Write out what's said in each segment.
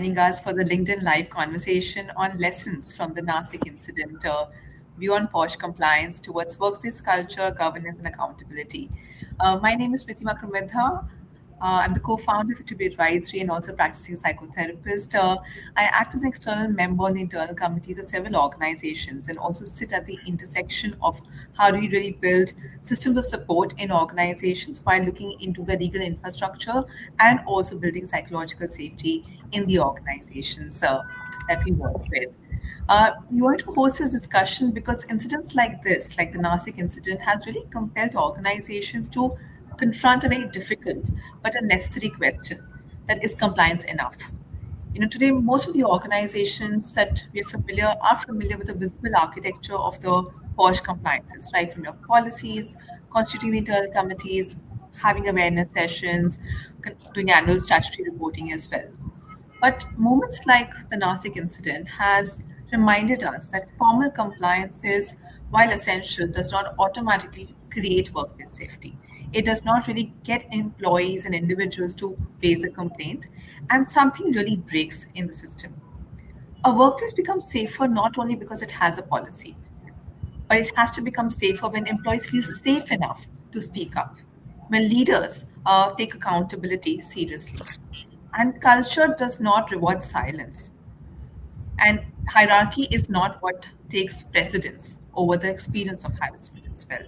Joining us for the LinkedIn Live conversation on lessons from the Nashik incident beyond POSH compliance towards workplace culture, governance, and accountability. My name is Pritima Kramedha. I'm the co-founder of Equilibrio Advisory and also practicing psychotherapist. I act as an external member on the internal committees of several organizations and also sit at the intersection of how do we really build systems of support in organizations while looking into the legal infrastructure and also building psychological safety in the organizations that we work with. We wanted to host this discussion because incidents like this, like the Nasik incident, has really compelled organizations to confront a very difficult but a necessary question: that is compliance enough? Today most of the organizations that we're familiar are familiar with the visible architecture of the POSH compliances, right? From your policies, constituting the internal committees, having awareness sessions, doing annual statutory reporting as well. But moments like the Nasik incident has reminded us that formal compliance is, while essential, does not automatically create workplace safety. It does not really get employees and individuals to raise a complaint, and something really breaks in the system. A workplace becomes safer not only because it has a policy, but it has to become safer when employees feel safe enough to speak up, when leaders take accountability seriously. And culture does not reward silence. And hierarchy is not what takes precedence over the experience of harassment as well.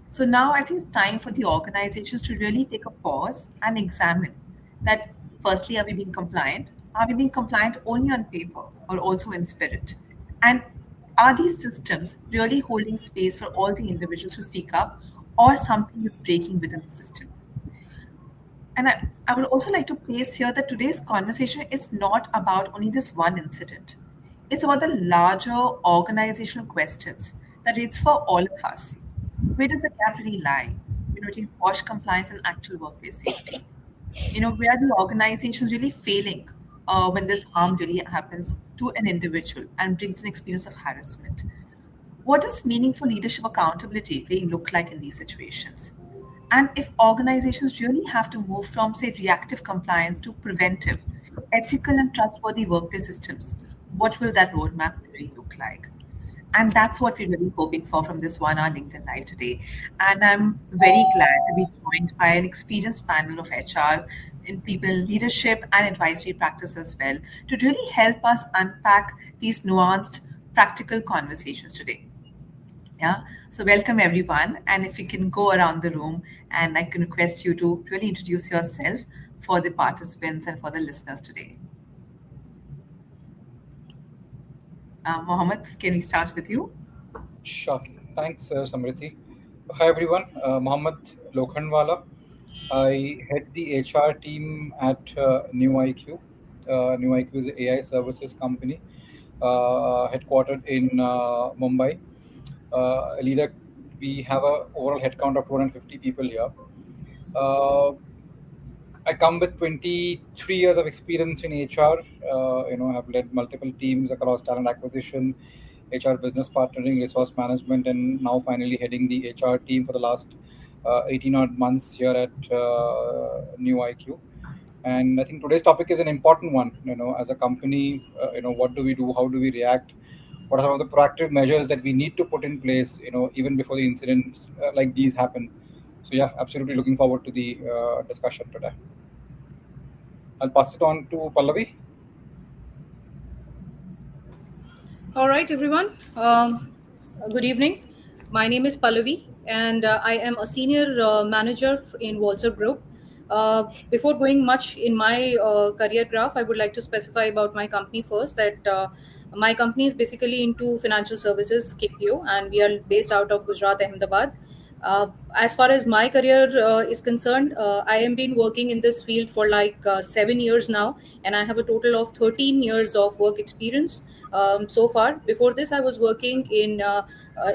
So now I think it's time for the organizations to really take a pause and examine that firstly, are we being compliant? Are we being compliant only on paper or also in spirit? And are these systems really holding space for all the individuals to speak up, or something is breaking within the system? And I would also like to place here that today's conversation is not about only this one incident. It's about the larger organizational questions that it's for all of us. Where does the gap really lie? Between POSH compliance and actual workplace safety. Where are the organizations really failing when this harm really happens to an individual and brings an experience of harassment? What does meaningful leadership accountability really look like in these situations? And if organizations really have to move from, say, reactive compliance to preventive, ethical, and trustworthy workplace systems, what will that roadmap really look like? And that's what we're really hoping for from this 1 hour LinkedIn Live today. And I'm very glad to be joined by an experienced panel of HRs in people in leadership and advisory practice as well to really help us unpack these nuanced, practical conversations today. Yeah. So welcome everyone. And if you can go around the room and I can request you to really introduce yourself for the participants and for the listeners today. Mohammed, can we start with you? Sure. Thanks, Samriti. Hi, everyone. Mohammed Lokhandwala. I head the HR team at New IQ. New IQ is an AI services company headquartered in Mumbai. Leader, we have a overall headcount of 250 people here. Uh, I come with 23 years of experience in HR. I've led multiple teams across talent acquisition, HR business partnering, resource management, and now finally heading the HR team for the last 18 odd months here at New IQ. And I think today's topic is an important one. As a company, what do we do? How do we react? What are some of the proactive measures that we need to put in place? Even before the incidents like these happen. So yeah, absolutely looking forward to the discussion today. I'll pass it on to Pallavi. All right, everyone. Good evening. My name is Pallavi, and I am a senior manager in Walzer Group. Before going much in my career graph, I would like to specify about my company first that my company is basically into financial services, KPO, and we are based out of Gujarat, Ahmedabad. As far as my career is concerned, I have been working in this field for like 7 years now, and I have a total of 13 years of work experience so far. Before this, I was working in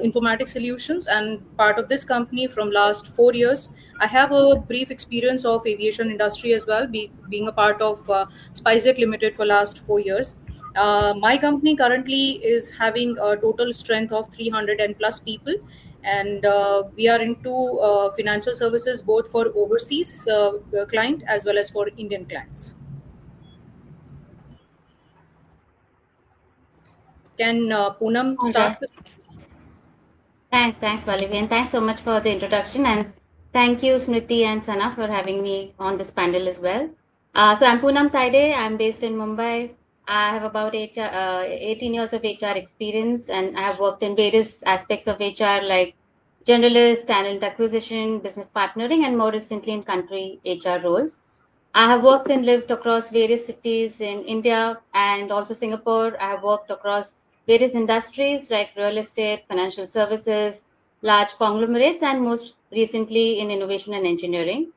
informatics solutions, and part of this company from last 4 years. I have a brief experience of aviation industry as well, being a part of SpiceJet Limited for last 4 years. My company currently is having a total strength of 300 and plus people, and we are into financial services both for overseas client as well as for Indian clients. Can Poonam All right. start with? Thanks, Pallavi, and thanks so much for the introduction. And thank you, Smriti and Sana, for having me on this panel as well. So I'm Poonam Taide. I'm based in Mumbai. I have about 18 years of HR experience, and I have worked in various aspects of HR like generalist, talent acquisition, business partnering, and more recently in country HR roles. I have worked and lived across various cities in India and also Singapore. I have worked across various industries like real estate, financial services, large conglomerates, and most recently in innovation and engineering.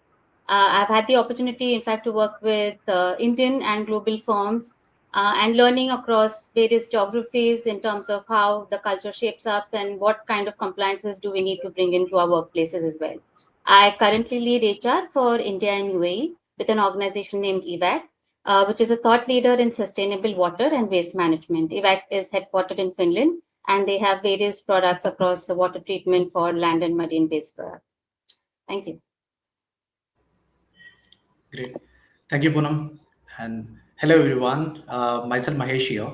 I've had the opportunity, in fact, to work with Indian and global firms and learning across various geographies in terms of how the culture shapes up and what kind of compliances do we need to bring into our workplaces as well. I currently lead HR for India and UAE with an organization named EVAC, which is a thought leader in sustainable water and waste management. EVAC is headquartered in Finland, and they have various products across the water treatment for land and marine based products. Thank you. Great. Thank you, Poonam. And hello, everyone. Myself, Mahesh here.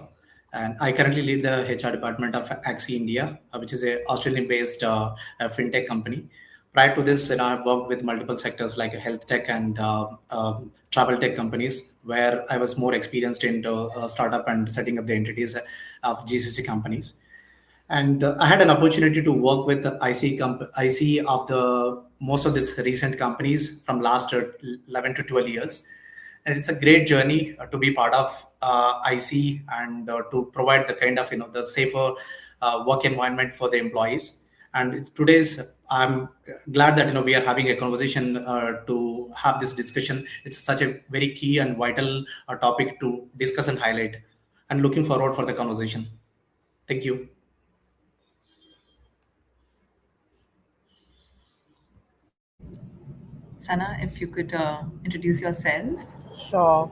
And I currently lead the HR department of Axie India, which is a Australian-based fintech company. Prior to this, I've worked with multiple sectors like health tech and travel tech companies, where I was more experienced into startup and setting up the entities of GCC companies. And I had an opportunity to work with the IC of the most of these recent companies from last 11 to 12 years. And it's a great journey to be part of IC and to provide the kind of the safer work environment for the employees. And today's I'm glad that we are having a conversation to have this discussion. It's such a very key and vital topic to discuss and highlight. And looking forward for the conversation. Thank you. Sana, if you could introduce yourself. Sure.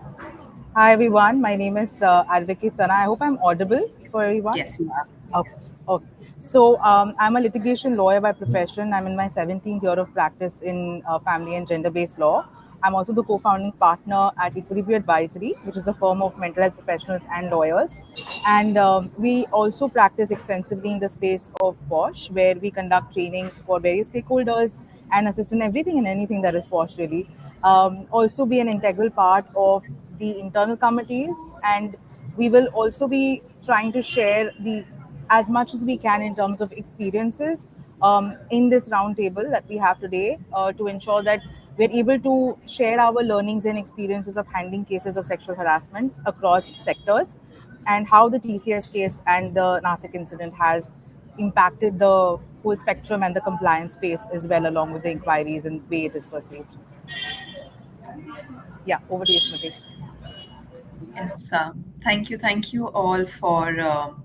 Hi, everyone. My name is Advocate Sana. I hope I'm audible for everyone. Yes, you are. Okay. Yes. Okay. So, I'm a litigation lawyer by profession. I'm in my 17th year of practice in family and gender based law. I'm also the co founding partner at Equilibrio Advisory, which is a firm of mental health professionals and lawyers. And we also practice extensively in the space of POSH, where we conduct trainings for various stakeholders and assist in everything and anything that is POSH, really. Also, be an integral part of the internal committees, and we will also be trying to share the as much as we can in terms of experiences in this roundtable that we have today to ensure that we're able to share our learnings and experiences of handling cases of sexual harassment across sectors, and how the TCS case and the Nashik incident has impacted the whole spectrum and the compliance space as well, along with the inquiries and the way it is perceived. Yeah, over to you, Smriti. Yes, thank you all for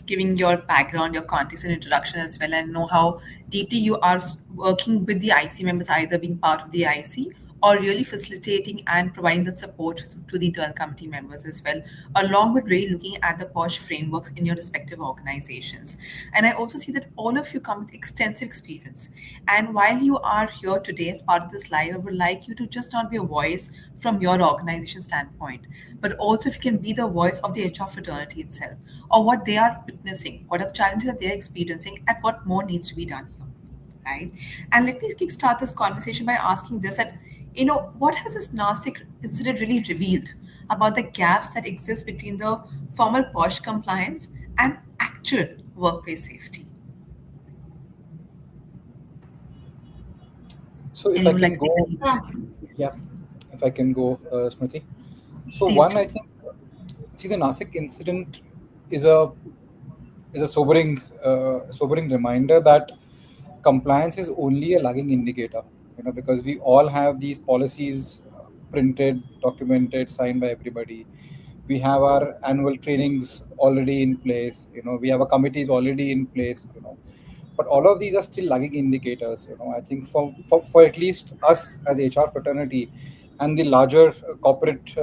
giving your background, your context, and introduction as well, and know how deeply you are working with the IC members, either being part of the IC or really facilitating and providing the support to the internal committee members as well, along with really looking at the POSH frameworks in your respective organizations. And I also see that all of you come with extensive experience. And while you are here today as part of this live, I would like you to just not be a voice from your organization standpoint, but also if you can be the voice of the HR fraternity itself, or what they are witnessing, what are the challenges that they are experiencing, and what more needs to be done here, right? And let me kickstart this conversation by asking this: that what has this Nasik incident really revealed about the gaps that exist between the formal POSH compliance and actual workplace safety? So if I Anyone can like to take go, the lead? Yeah. yeah, Yes. if I can go, Smriti. So Please one, do. I think, see, the Nasik incident is a sobering reminder that compliance is only a lagging indicator. Because we all have these policies printed, documented, signed by everybody. We have our annual trainings already in place. We have our committees already in place. But all of these are still lagging indicators. I think for at least us as HR fraternity and the larger corporate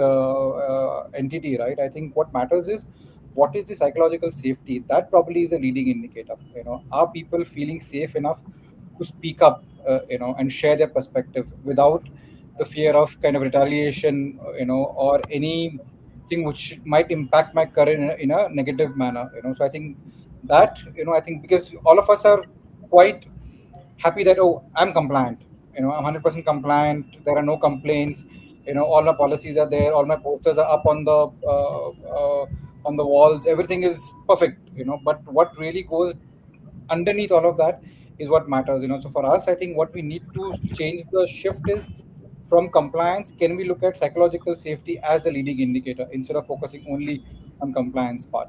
entity, right? I think what matters is what is the psychological safety. That probably is a leading indicator. Are people feeling safe enough to speak up, and share their perspective without the fear of kind of retaliation, or any thing which might impact my career in a negative manner. So I think that, I think because all of us are quite happy that, oh, I'm compliant, I'm 100% compliant, there are no complaints, all my policies are there, all my posters are up on the walls, everything is perfect, but what really goes underneath all of that is what matters. So for us, I think what we need to change the shift is from compliance, can we look at psychological safety as the leading indicator instead of focusing only on compliance part.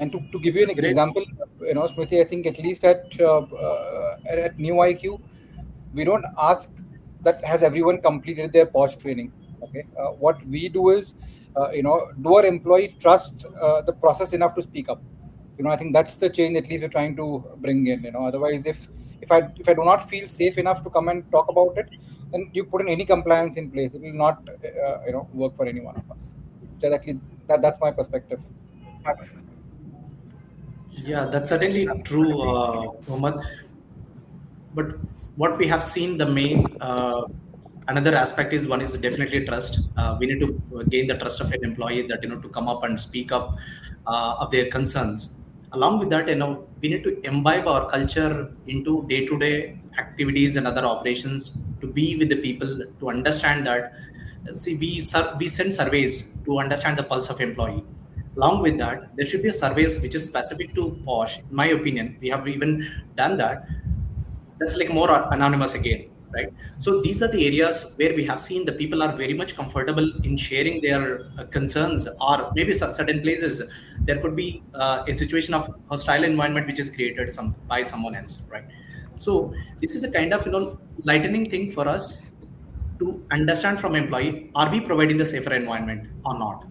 And to give you an Great. example, Smriti, I think at least at New IQ, we don't ask that has everyone completed their POSH training. Okay, what we do is, do our employee trust the process enough to speak up? I think that's the change at least we're trying to bring in. Otherwise, if I do not feel safe enough to come and talk about it, then you put in any compliance in place, it will not work for any one of us. So that's my perspective. Yeah, that's certainly true, Mohammed. But what we have seen, the main another aspect is one is definitely trust. We need to gain the trust of an employee that to come up and speak up of their concerns. Along with that, we need to imbibe our culture into day-to-day activities and other operations to be with the people to understand that. See, we send surveys to understand the pulse of employee. Along with that, there should be a surveys which is specific to POSH. In my opinion, we have even done that. That's like more anonymous again, right? So these are the areas where we have seen the people are very much comfortable in sharing their concerns, or maybe certain places there could be a situation of hostile environment which is created by someone else, right? So this is a kind of lightening thing for us to understand from employee, are we providing the safer environment or not?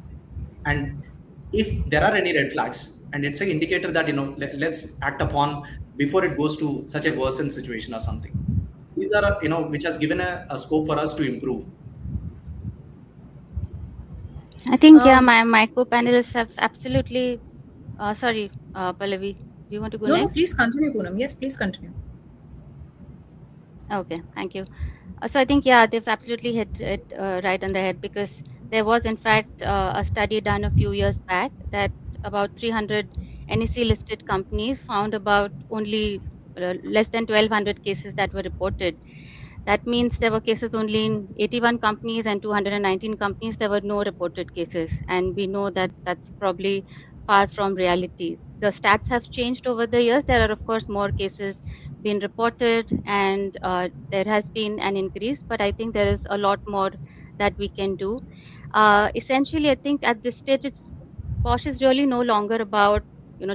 And if there are any red flags, and it's an indicator that let's act upon before it goes to such a worsened situation or something. These are which has given a scope for us to improve. I think my co-panelists have absolutely. Sorry, Pallavi, do you want to go next? No, please continue, Poonam. Yes, please continue. Okay, thank you. So I think, yeah, they've absolutely hit it right on the head, because there was, in fact, a study done a few years back that about 300 NEC listed companies found about only less than 1,200 cases that were reported. That means there were cases only in 81 companies, and 219 companies, there were no reported cases. And we know that that's probably far from reality. The stats have changed over the years. There are, of course, more cases being reported, and there has been an increase, but I think there is a lot more that we can do. Essentially, I think at this stage, POSH is really no longer about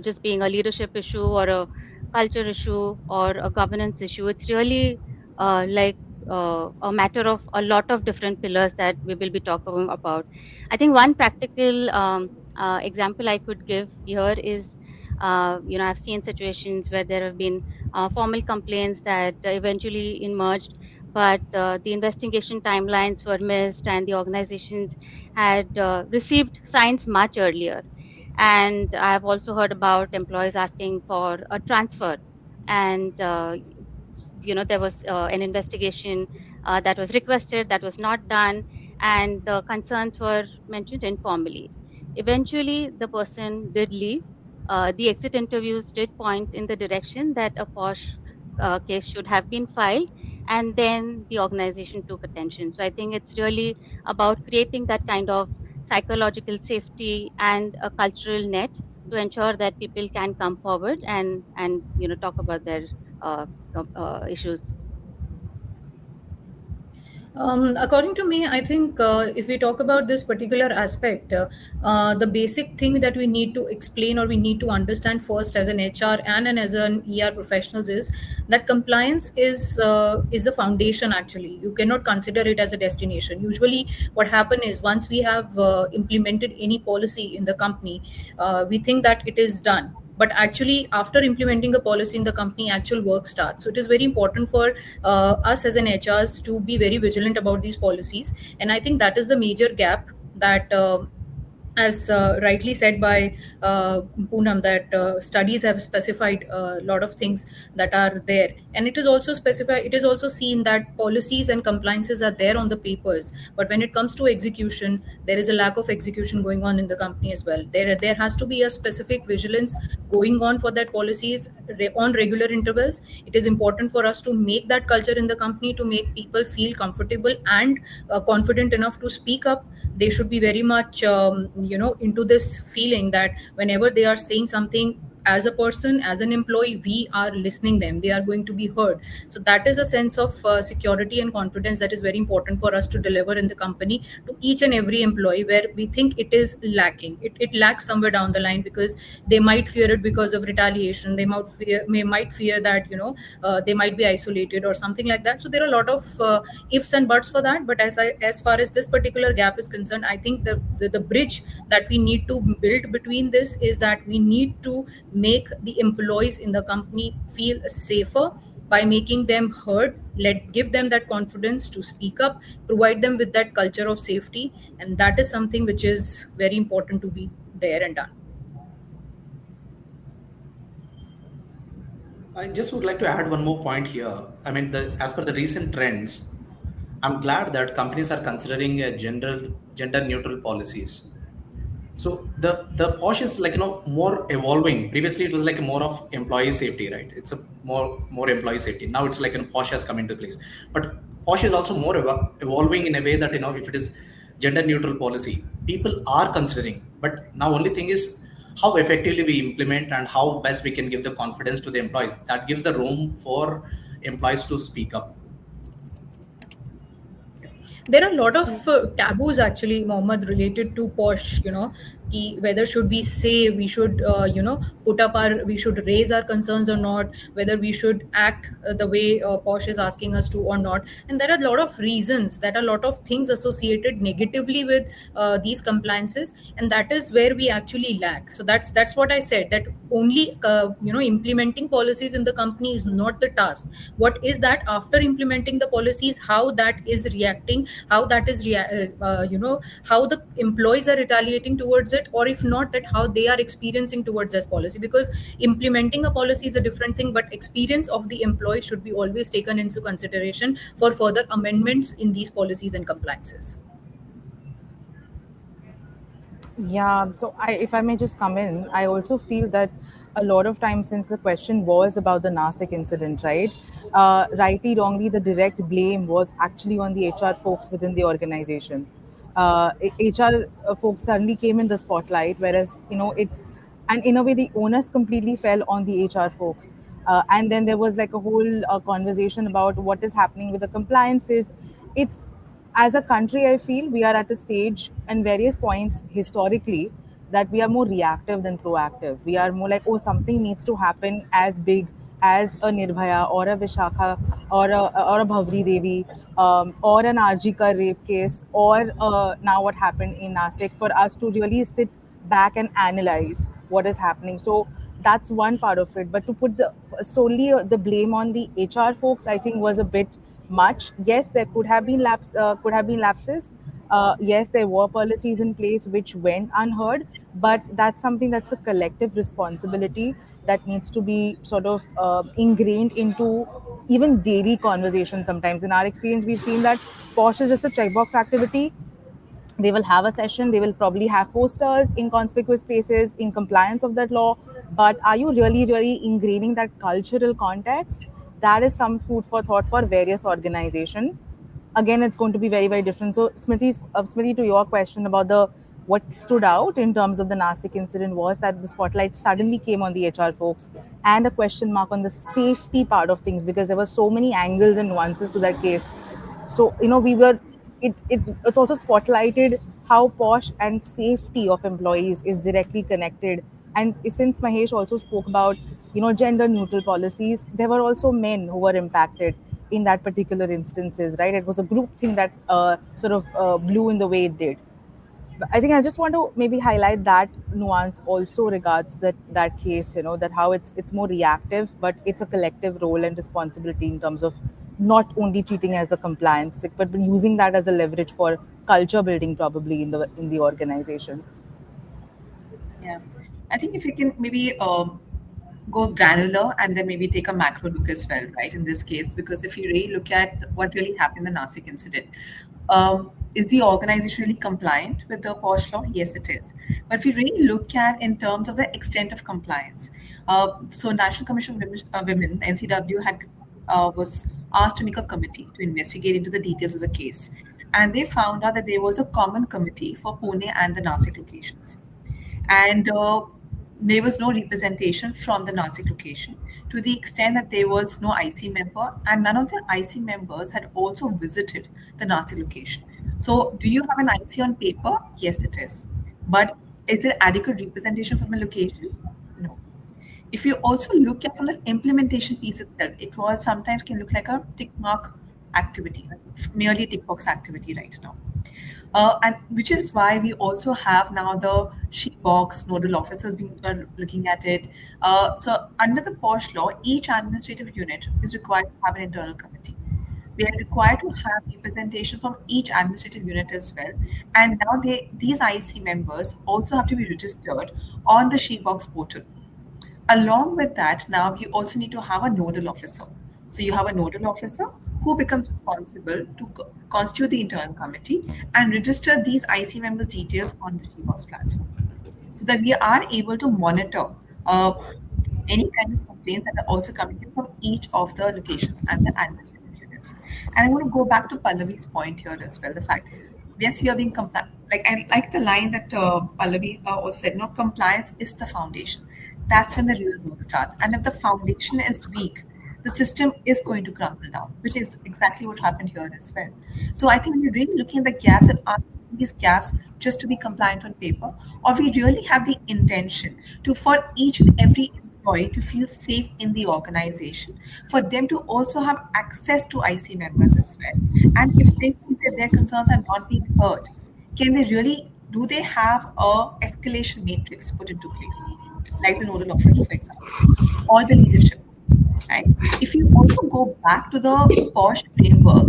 just being a leadership issue or a culture issue or a governance issue. It's really a matter of a lot of different pillars that we will be talking about. I think one practical example I could give here is, I've seen situations where there have been formal complaints that eventually emerged, but the investigation timelines were missed, and the organizations had received signs much earlier. And I've also heard about employees asking for a transfer, and there was an investigation that was requested, that was not done, and the concerns were mentioned informally. Eventually the person did leave. The exit interviews did point in the direction that a POSH case should have been filed, and then the organization took attention. So I think it's really about creating that kind of psychological safety and a cultural net to ensure that people can come forward and talk about their issues. According to me, I think if we talk about this particular aspect, the basic thing that we need to explain or we need to understand first as an HR and as an ER professionals is that compliance is the foundation. Actually, you cannot consider it as a destination. Usually, what happen is once we have implemented any policy in the company, we think that it is done, but actually after implementing a policy in the company, actual work starts. So it is very important for us as an HRs to be very vigilant about these policies, and I think that is the major gap that as rightly said by Poonam, that studies have specified a lot of things that are there, and it is also specified. It is also seen that policies and compliances are there on the papers, but when it comes to execution, there is a lack of execution going on in the company as well. There has to be a specific vigilance going on for that policies on regular intervals. It is important for us to make that culture in the company, to make people feel comfortable and confident enough to speak up. They should be very much into this feeling that whenever they are saying something, as a person, as an employee, we are listening them, they are going to be heard. So that is a sense of security and confidence that is very important for us to deliver in the company to each and every employee, where we think it is lacking. It lacks somewhere down the line, because they might fear it because of retaliation. They might fear that they might be isolated or something like that. So there are a lot of ifs and buts for that. But as far as this particular gap is concerned, I think the bridge that we need to build between this is that we need to make the employees in the company feel safer by making them heard. Give them that confidence to speak up, provide them with that culture of safety, and that is something which is very important to be there and done. I just would like to add one more point here. I mean, as per the recent trends, I'm glad that companies are considering a gender neutral policies. So the POSH is like more evolving. Previously, it was like more of employee safety, right? It's a more employee safety. Now it's like POSH has come into place, but POSH is also more evolving in a way that if it is gender neutral policy, people are considering. But now only thing is how effectively we implement and how best we can give the confidence to the employees. That gives the room for employees to speak up. There are a lot of taboos actually, Mohammed, related to POSH. Whether should we say, we should we should raise our concerns or not, whether we should act the way POSH is asking us to or not. And there are a lot of reasons, that are a lot of things associated negatively with these compliances, and that is where we actually lack. So that's what I said, that only implementing policies in the company is not the task. What is that after implementing the policies, how that is reacting, how that is how the employees are retaliating towards it, or if not, that how they are experiencing towards this policy. Because implementing a policy is a different thing, but experience of the employee should be always taken into consideration for further amendments in these policies and compliances. Yeah, so if I may just come in, I also feel that a lot of times, since the question was about the Nashik incident, right? Rightly, wrongly, the direct blame was actually on the HR folks within the organization. HR folks suddenly came in the spotlight, whereas and in a way, the onus completely fell on the HR folks. And then there was like a whole conversation about what is happening with the compliances. It's As a country, I feel we are at a stage and various points historically that we are more reactive than proactive. We are more like, oh, something needs to happen as big as a Nirbhaya or a Vishakha or a Bhavri Devi or an Arjika rape case, or now what happened in Nashik, for us to really sit back and analyze what is happening. So that's one part of it. But to put solely the blame on the HR folks, I think was a bit much. Yes, there could have been lapses. Yes, there were policies in place which went unheard, but that's something that's a collective responsibility that needs to be sort of ingrained into even daily conversation. Sometimes in our experience, we've seen that POSH is just a checkbox activity. They will have a session, they will probably have posters in conspicuous places in compliance of that law, but are you really ingraining that cultural context? That is some food for thought for various organization. Again, it's going to be very different. So Smriti, to your question about the what stood out in terms of the Nashik incident was that the spotlight suddenly came on the HR folks, and a question mark on the safety part of things, because there were so many angles and nuances to that case. So we were it's also spotlighted how POSH and safety of employees is directly connected. And since Mahesh also spoke about gender neutral policies, there were also men who were impacted in that particular instances, right? It was a group thing that sort of blew in the way it did. I think I just want to maybe highlight that nuance also regards that case, that how it's more reactive, but it's a collective role and responsibility in terms of not only treating as a compliance, but using that as a leverage for culture building probably in the organization. Yeah. I think if you can maybe go granular and then maybe take a macro look as well, right? In this case, because if you really look at what really happened in the Nasik incident, is the organization really compliant with the POSH law? Yes, it is. But if you really look at in terms of the extent of compliance, so National Commission of Women, NCW, had was asked to make a committee to investigate into the details of the case, and they found out that there was a common committee for Pune and the Nasik locations, and there was no representation from the Nasik location to the extent that there was no IC member, and none of the IC members had also visited the Nasik location. So, do you have an IC on paper? Yes, it is. But is there adequate representation from the location? No. If you also look at from the implementation piece itself, it was sometimes can look like a tick mark activity, like merely tick box activity right now. And which is why we also have now the she box nodal officers being looking at it. So under the POSH law, each administrative unit is required to have an internal committee. We are required to have representation from each administrative unit as well. And now these IC members also have to be registered on the she box portal. Along with that, now you also need to have a nodal officer. So you have a nodal officer who becomes responsible to constitute the internal committee and register these IC members' details on the SheBoss platform, so that we are able to monitor uh, any kind of complaints that are also coming in from each of the locations and the administrative units. And I want to go back to Pallavi's point here as well. The fact, yes, you are being compliant. Like I like the line that Pallavi also said. No, compliance is the foundation. That's when the real work starts. And if the foundation is weak, the system is going to crumble down, which is exactly what happened here as well. So I think when you're really looking at the gaps, and are these gaps just to be compliant on paper, or we really have the intention to for each and every employee to feel safe in the organization, for them to also have access to IC members as well. And if they feel that their concerns are not being heard, can they really do they have a escalation matrix put into place, like the nodal officer, for example, or the leadership? Right? If you also go back to the POSH framework,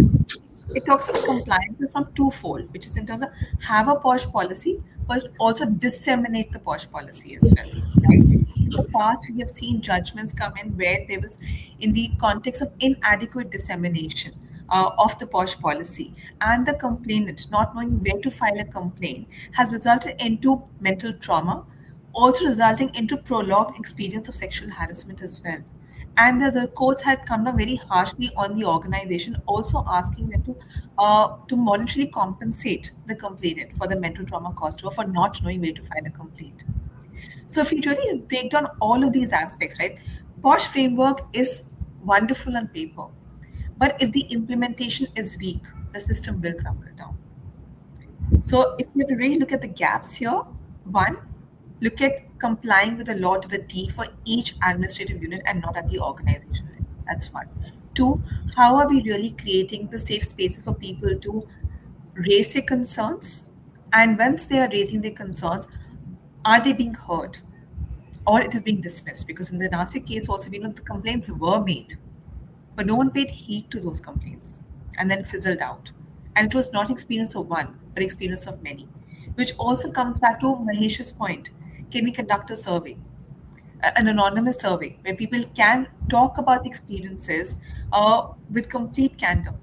it talks about compliance from twofold, which is in terms of have a POSH policy, but also disseminate the POSH policy as well. Right? In the past, we have seen judgments come in where there was, in the context of inadequate dissemination of the POSH policy, and the complainant not knowing where to file a complaint has resulted into mental trauma, also resulting into prolonged experience of sexual harassment as well. And the courts had come down very harshly on the organization, also asking them to monetarily compensate the complainant for the mental trauma caused to her for not knowing where to file a complaint. So if you really break down all of these aspects, right, POSH framework is wonderful on paper, but if the implementation is weak, the system will crumble down. So if you have to really look at the gaps here, one, look at complying with the law to the T for each administrative unit and not at the organization level. That's one. Two, how are we really creating the safe spaces for people to raise their concerns? And once they are raising their concerns, are they being heard? Or it is being dismissed? Because in the Nasik case also, we know the complaints were made, but no one paid heed to those complaints and then fizzled out. And it was not experience of one, but experience of many, which also comes back to Mahesh's point. Can we conduct a survey, an anonymous survey, where people can talk about the experiences with complete candor?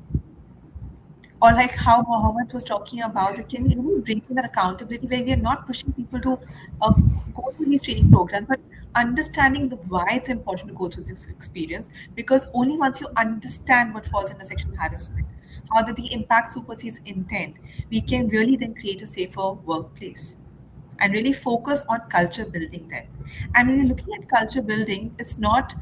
Or like how Mohammed was talking about, that can we really bring in that accountability where we are not pushing people to uh, go through these training programs, but understanding the why it's important to go through this experience, because only once you understand what falls under sexual harassment, how that the impact supersedes intent, we can really then create a safer workplace and really focus on culture building then. And when you're looking at culture building, it's not,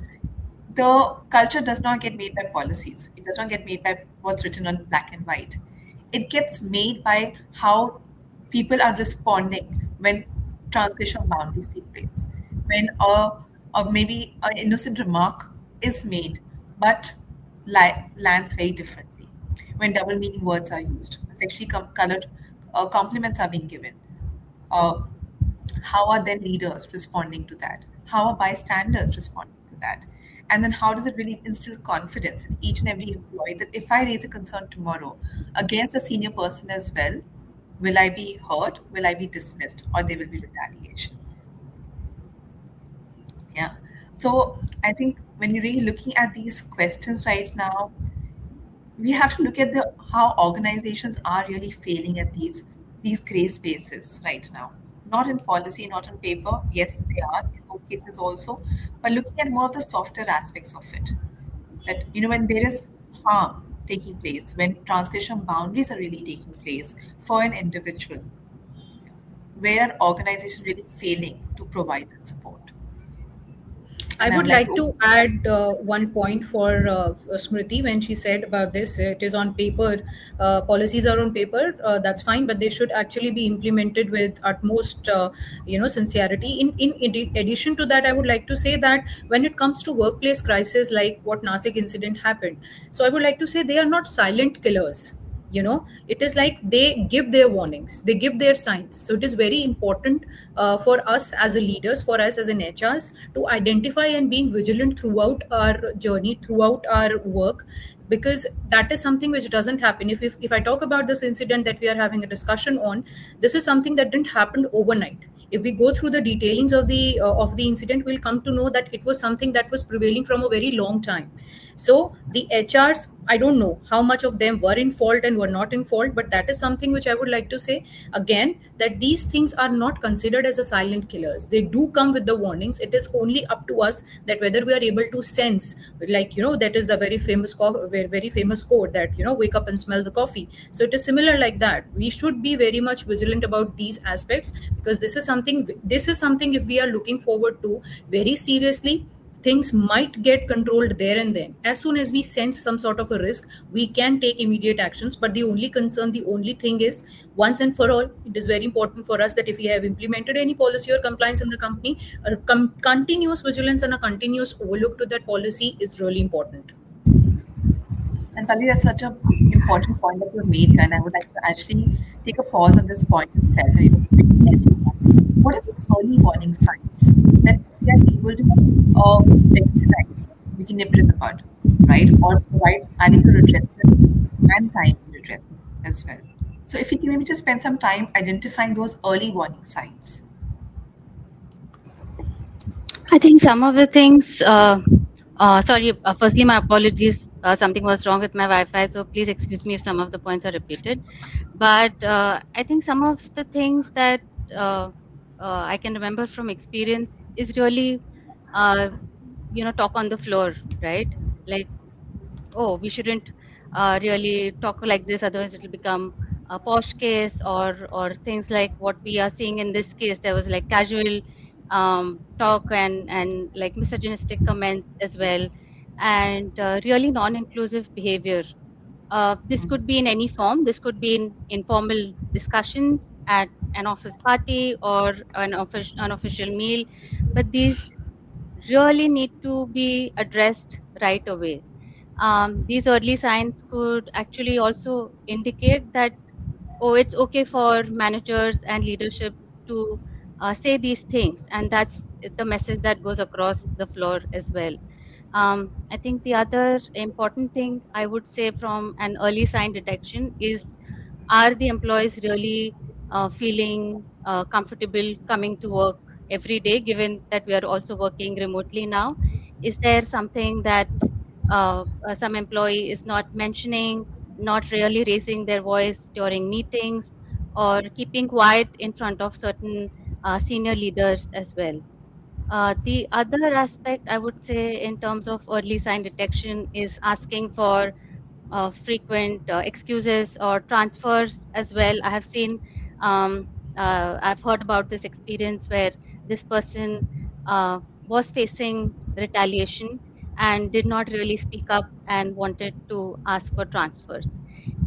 the culture does not get made by policies. It does not get made by what's written on black and white. It gets made by how people are responding when transgression of boundaries take place. When maybe an innocent remark is made, but lands very differently. When double meaning words are used, sexually colored compliments are being given. Uh, how are then leaders responding to that? How are bystanders responding to that? And then how does it really instill confidence in each and every employee that if I raise a concern tomorrow against a senior person as well, will I be heard? Will I be dismissed? Or there will be retaliation? So I think when you're really looking at these questions right now, we have to look at the how organizations are really failing at these gray spaces right now. Not in policy, not on paper. Yes, they are in those cases also, but looking at more of the softer aspects of it. That when there is harm taking place, when transgression boundaries are really taking place for an individual, where are organizations really failing to provide that support? I And I would would like like to to add one point for Smriti when she said about this. It is on paper, policies are on paper. That's fine, but they should actually be implemented with utmost, sincerity. In addition to that, I would like to say that when it comes to workplace crisis like what Nasik incident happened, so I would like to say they are not silent killers. It is like they give their warnings, they give their signs. So it is very important for us as a leaders, for us as an HRs, to identify and being vigilant throughout our journey, throughout our work, because that is something which doesn't happen. If I talk about this incident that we are having a discussion on, this is something that didn't happen overnight. If we go through the detailings of the incident, we'll come to know that it was something that was prevailing from a very long time. So the HRs, I don't know how much of them were in fault and were not in fault, but that is something which I would like to say again, that these things are not considered as a silent killers. They do come with the warnings. It is only up to us that whether we are able to sense, like that is the very famous very famous quote that wake up and smell the coffee. So it is similar like that. We should be very much vigilant about these aspects, because this is something if we are looking forward to very seriously, things might get controlled there and then. As soon as we sense some sort of a risk, we can take immediate actions. But the only concern, the only thing is, once and for all, it is very important for us that if we have implemented any policy or compliance in the company, a continuous vigilance and a continuous overlook to that policy is really important. And Pali, that's such an important point that you made here, and I would like to actually take a pause on this point itself and really everyone. What are the early warning signs that we are able to recognize, we can nip it in the bud, right? Or provide adequate redressal and timely redressal as well. So if you can maybe just spend some time identifying those early warning signs. I think some of the things, sorry, firstly, my apologies. Something was wrong with my Wi-Fi, so please excuse me if some of the points are repeated. But I think some of the things that uh, I can remember from experience is really, uh, talk on the floor, right? Like, oh, we shouldn't really talk like this, otherwise it will become a posh case, or things like what we are seeing in this case. There was like casual talk and like misogynistic comments as well, and really non-inclusive behavior. This could be in any form. This could be in informal discussions at an office party or an official meal, but these really need to be addressed right away. These early signs could actually also indicate that, oh, it's okay for managers and leadership to say these things, and that's the message that goes across the floor as well. I think the other important thing I would say from an early sign detection is, are the employees really feeling comfortable coming to work every day, given that we are also working remotely now? Is there something that some employee is not mentioning, not really raising their voice during meetings, or keeping quiet in front of certain senior leaders as well? The other aspect I would say in terms of early sign detection is asking for frequent excuses or transfers as well. I have seen, I've heard about this experience where this person was facing retaliation and did not really speak up and wanted to ask for transfers.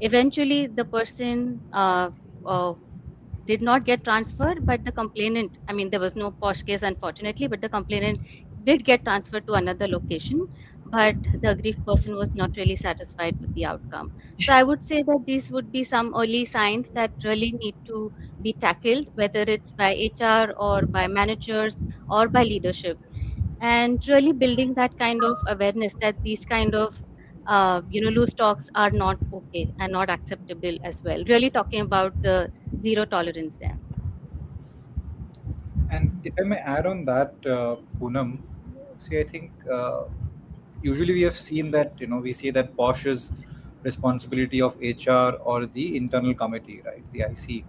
Eventually, the person uh, did not get transferred, but the complainant, I mean, there was no posh case, unfortunately, but the complainant did get transferred to another location, but the aggrieved person was not really satisfied with the outcome. So I would say that these would be some early signs that really need to be tackled, whether it's by HR or by managers or by leadership, and really building that kind of awareness that these kind of loose talks are not okay and not acceptable as well. Really talking about the zero tolerance there. And if I may add on that, Poonam, See, I think usually we have seen that, we say that POSH is responsibility of HR or the internal committee, right? The IC.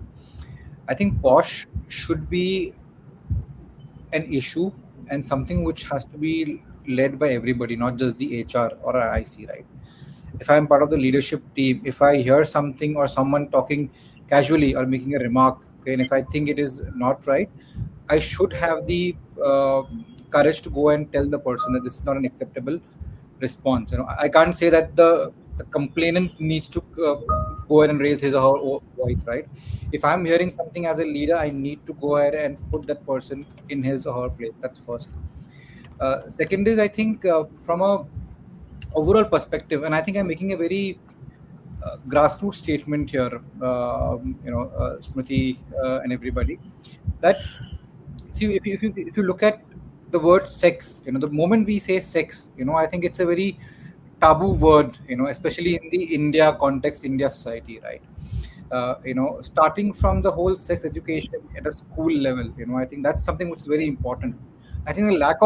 I think POSH should be an issue and something which has to be led by everybody, not just the HR or an IC, right? If I'm part of the leadership team, if I hear something or someone talking casually or making a remark, okay, and if I think it is not right, I should have the courage to go and tell the person that this is not an acceptable response. I can't say that the complainant needs to go ahead and raise his or her voice, right? If I'm hearing something as a leader, I need to go ahead and put that person in his or her place. That's first. Second is, I think, from a overall perspective, and I think I'm making a very grassroots statement here, Smriti and everybody, that see, if you look at the word sex, the moment we say sex, I think it's a very taboo word, especially in the India context, India society, right? Starting from the whole sex education at a school level, I think that's something which is very important. I think the lack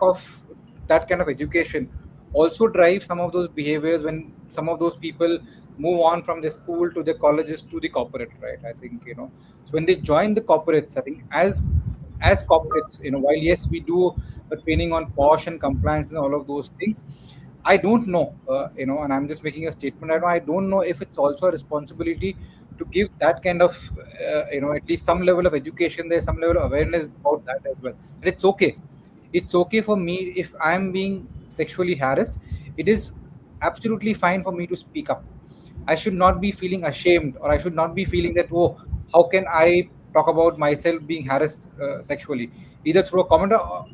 of that kind of education also drives some of those behaviors when some of those people move on from the school to the colleges to the corporate, right? I think, so when they join the corporates, I think as corporates, while yes, we do a training on POSH and compliance and all of those things, I don't know, and I'm just making a statement. I don't know if it's also a responsibility to give that kind of, at least some level of education there, some level of awareness about that as well. And it's okay. It's okay for me if I'm being sexually harassed. It is absolutely fine for me to speak up. I should not be feeling ashamed, or I should not be feeling that, oh, how can I talk about myself being harassed sexually, either through a comment or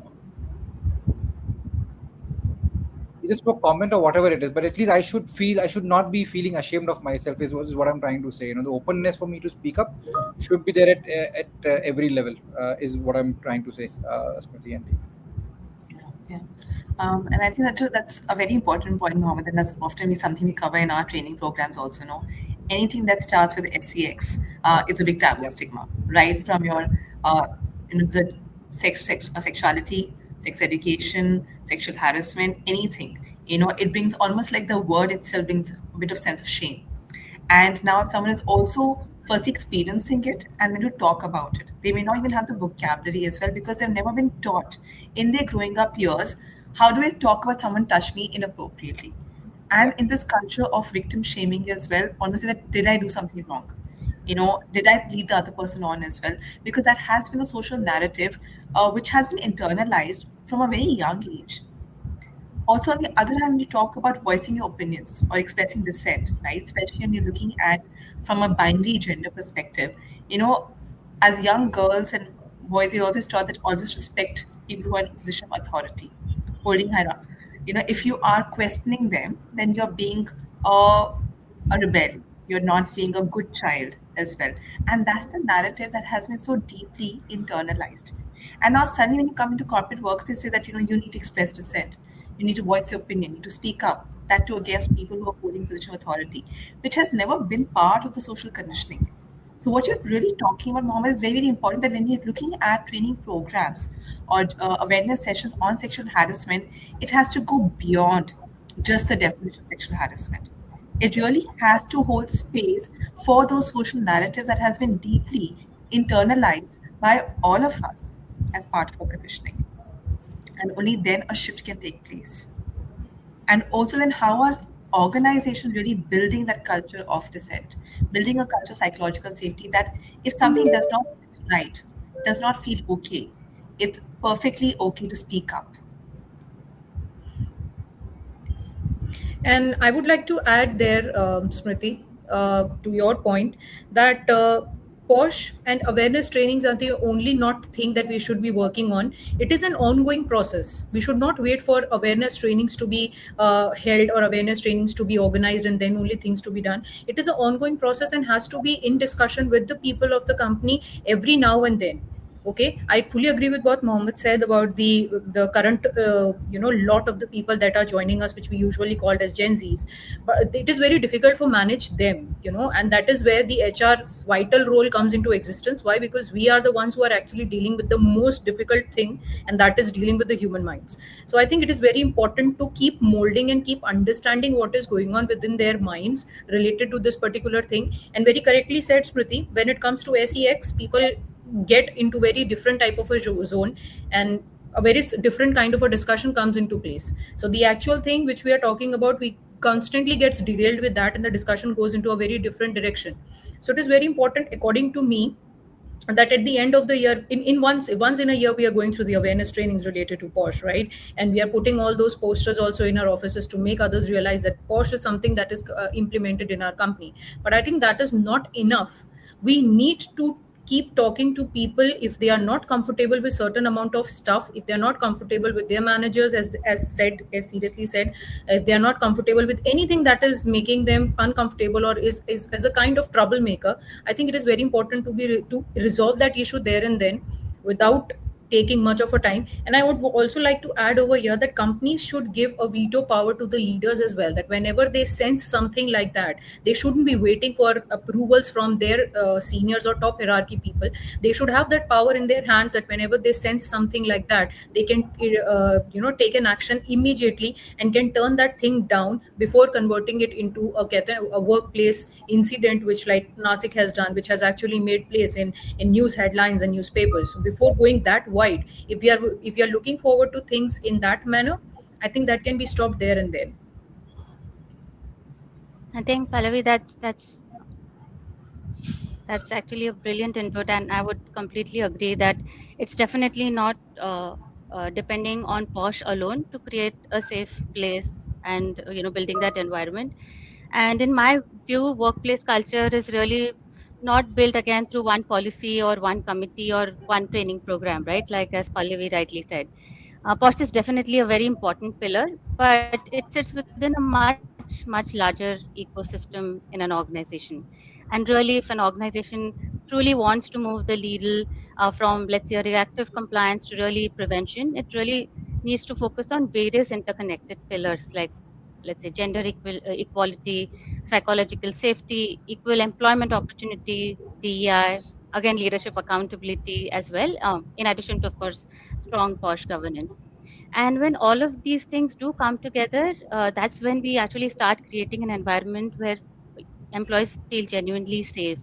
whatever it is. But at least I should not be feeling ashamed of myself, is what I'm trying to say. The openness for me to speak up should be there at every level, is what I'm trying to say, Smriti and Deep. Yeah. And I think that's a very important point, Mohammed, and that's often something we cover in our training programs also. Anything that starts with SEX is a big taboo stigma, right? From your, the sexuality, sex education, sexual harassment, anything. It brings almost like the word itself brings a bit of sense of shame. And now, if someone is also first experiencing it and then to talk about it, they may not even have the vocabulary as well because they've never been taught in their growing up years how do I talk about someone touched me inappropriately. And in this culture of victim shaming as well, honestly, that did I do something wrong? Did I lead the other person on as well? Because that has been a social narrative which has been internalized from a very young age. Also, on the other hand, when you talk about voicing your opinions or expressing dissent, right, especially when you're looking at from a binary gender perspective, as young girls and boys, you're always taught that always respect people who are in a position of authority, holding high up. If you are questioning them, then you're being a rebel. You're not being a good child as well. And that's the narrative that has been so deeply internalized. And now suddenly when you come into corporate work, they say that, you need to express dissent. You need to voice your opinion, you need to speak up, that too against people who are holding position of authority, which has never been part of the social conditioning. So what you're really talking about, Mohammed, is very, very important that when we're looking at training programs or awareness sessions on sexual harassment, it has to go beyond just the definition of sexual harassment. It really has to hold space for those social narratives that has been deeply internalized by all of us as part of our conditioning. And only then a shift can take place. And also then how are organizations really building that culture of dissent, building a culture of psychological safety that if something does not fit right, does not feel okay, it's perfectly okay to speak up. And I would like to add there, Smriti, to your point, that POSH and awareness trainings are the only not thing that we should be working on. It is an ongoing process. We should not wait for awareness trainings to be held or awareness trainings to be organized and then only things to be done. It is an ongoing process and has to be in discussion with the people of the company every now and then. Okay, I fully agree with what Mohammed said about the current lot of the people that are joining us, which we usually called as Gen Zs. But it is very difficult for manage them, and that is where the HR's vital role comes into existence. Why? Because we are the ones who are actually dealing with the most difficult thing, and that is dealing with the human minds. So I think it is very important to keep molding and keep understanding what is going on within their minds related to this particular thing. And very correctly said, Smriti, when it comes to SEX, people get into very different type of a zone, and a very different kind of a discussion comes into place. So the actual thing which we are talking about, we constantly gets derailed with that, and the discussion goes into a very different direction. So it is very important, according to me, that at the end of the year, in once in a year, we are going through the awareness trainings related to POSH, right? And we are putting all those posters also in our offices to make others realize that POSH is something that is implemented in our company. But I think that is not enough. We need to keep talking to people. If they are not comfortable with certain amount of stuff, if they are not comfortable with their managers, as seriously said, if they are not comfortable with anything that is making them uncomfortable or is as a kind of troublemaker, I think it is very important to resolve that issue there and then, without taking much of a time. And I would also like to add over here that companies should give a veto power to the leaders as well, that whenever they sense something like that, they shouldn't be waiting for approvals from their seniors or top hierarchy people. They should have that power in their hands, that whenever they sense something like that, they can take an action immediately and can turn that thing down before converting it into a workplace incident, which like Nasik has done, which has actually made place in news headlines and newspapers. So before going that wide, if we are looking forward to things in that manner, I think that can be stopped there and then. I think Pallavi, that's actually a brilliant input, and I would completely agree that it's definitely not depending on POSH alone to create a safe place and building that environment. And in my view, workplace culture is really not built again through one policy or one committee or one training program, right? Like as Pallavi rightly said. POSH is definitely a very important pillar, but it sits within a much larger ecosystem in an organization. And really, if an organization truly wants to move the needle from, let's say, a reactive compliance to really prevention, it really needs to focus on various interconnected pillars like, let's say, gender equality, psychological safety, equal employment opportunity, DEI, again, leadership accountability as well, in addition to, of course, strong POSH governance. And when all of these things do come together, that's when we actually start creating an environment where employees feel genuinely safe.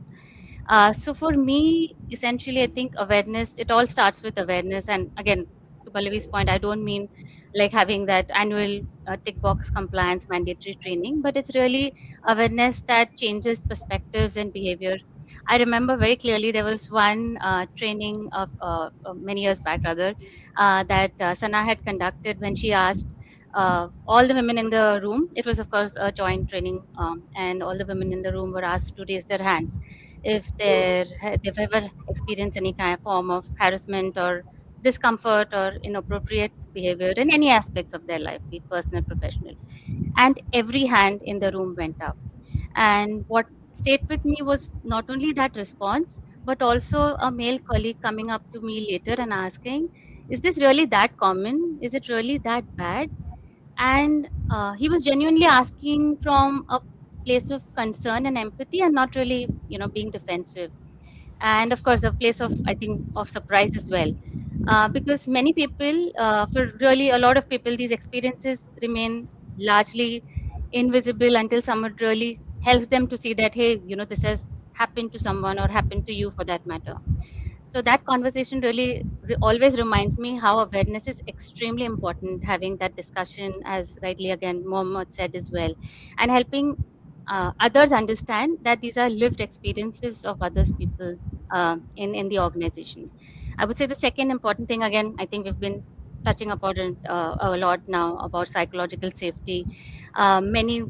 So for me, essentially, I think awareness, it all starts with awareness. And again, to Pallavi's point, I don't mean like having that annual tick box compliance mandatory training, but it's really awareness that changes perspectives and behavior. I remember very clearly there was one training of many years back, rather, that Sana had conducted when she asked all the women in the room. It was, of course, a joint training, and all the women in the room were asked to raise their hands if they've ever experienced any kind of form of harassment or discomfort or inappropriate behavior in any aspects of their life, be it personal, professional. And every hand in the room went up. And what stayed with me was not only that response, but also a male colleague coming up to me later and asking, "Is this really that common? Is it really that bad?" And he was genuinely asking from a place of concern and empathy, and not really being defensive. And of course a place of, I think, of surprise as well, because many people, for really a lot of people, these experiences remain largely invisible until someone really helps them to see that, hey, this has happened to someone or happened to you for that matter. So that conversation really always reminds me how awareness is extremely important, having that discussion, as rightly again Mohammed said as well, and helping others understand that these are lived experiences of others people in the organization. I would say the second important thing, again, I think we've been touching upon it a lot now, about psychological safety. Many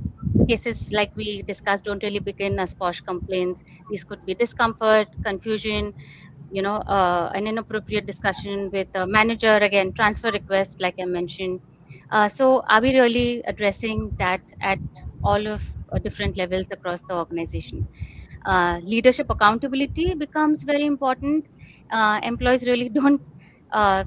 cases, like we discussed, don't really begin as POSH complaints. These could be discomfort, confusion, an inappropriate discussion with a manager, again, transfer request, like I mentioned. So are we really addressing that at all of different levels across the organization? Leadership accountability becomes very important. employees really don't uh,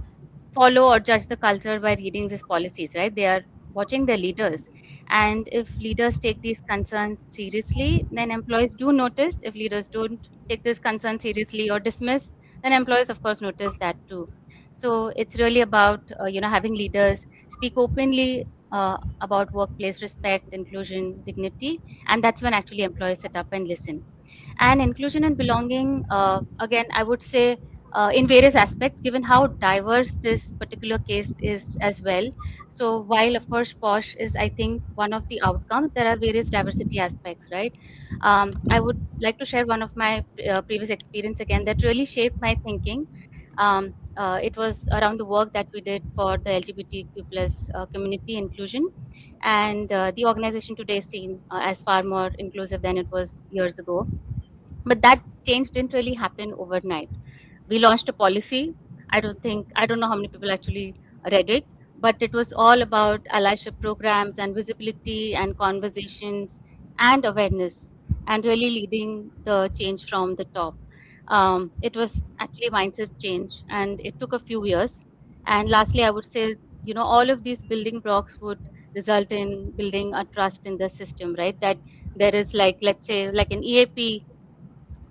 follow or judge the culture by reading these policies, right? They are watching their leaders. And if leaders take these concerns seriously, then employees do notice. If leaders don't take this concern seriously or dismiss, then employees, of course, notice that too. So it's really about, having leaders speak openly about workplace respect, inclusion, dignity. And that's when actually employees sit up and listen. And inclusion and belonging, again, I would say in various aspects, given how diverse this particular case is as well. So while of course POSH is, I think, one of the outcomes, there are various diversity aspects, right? I would like to share one of my previous experience again that really shaped my thinking. It was around the work that we did for the LGBTQ plus community inclusion, and the organization today is seen as far more inclusive than it was years ago. But that change didn't really happen overnight. We launched a policy. I don't know how many people actually read it, but it was all about allyship programs and visibility and conversations and awareness, and really leading the change from the top. It was actually mindset change, and it took a few years. And lastly, I would say, all of these building blocks would result in building a trust in the system, right? That there is, like, let's say, like an EAP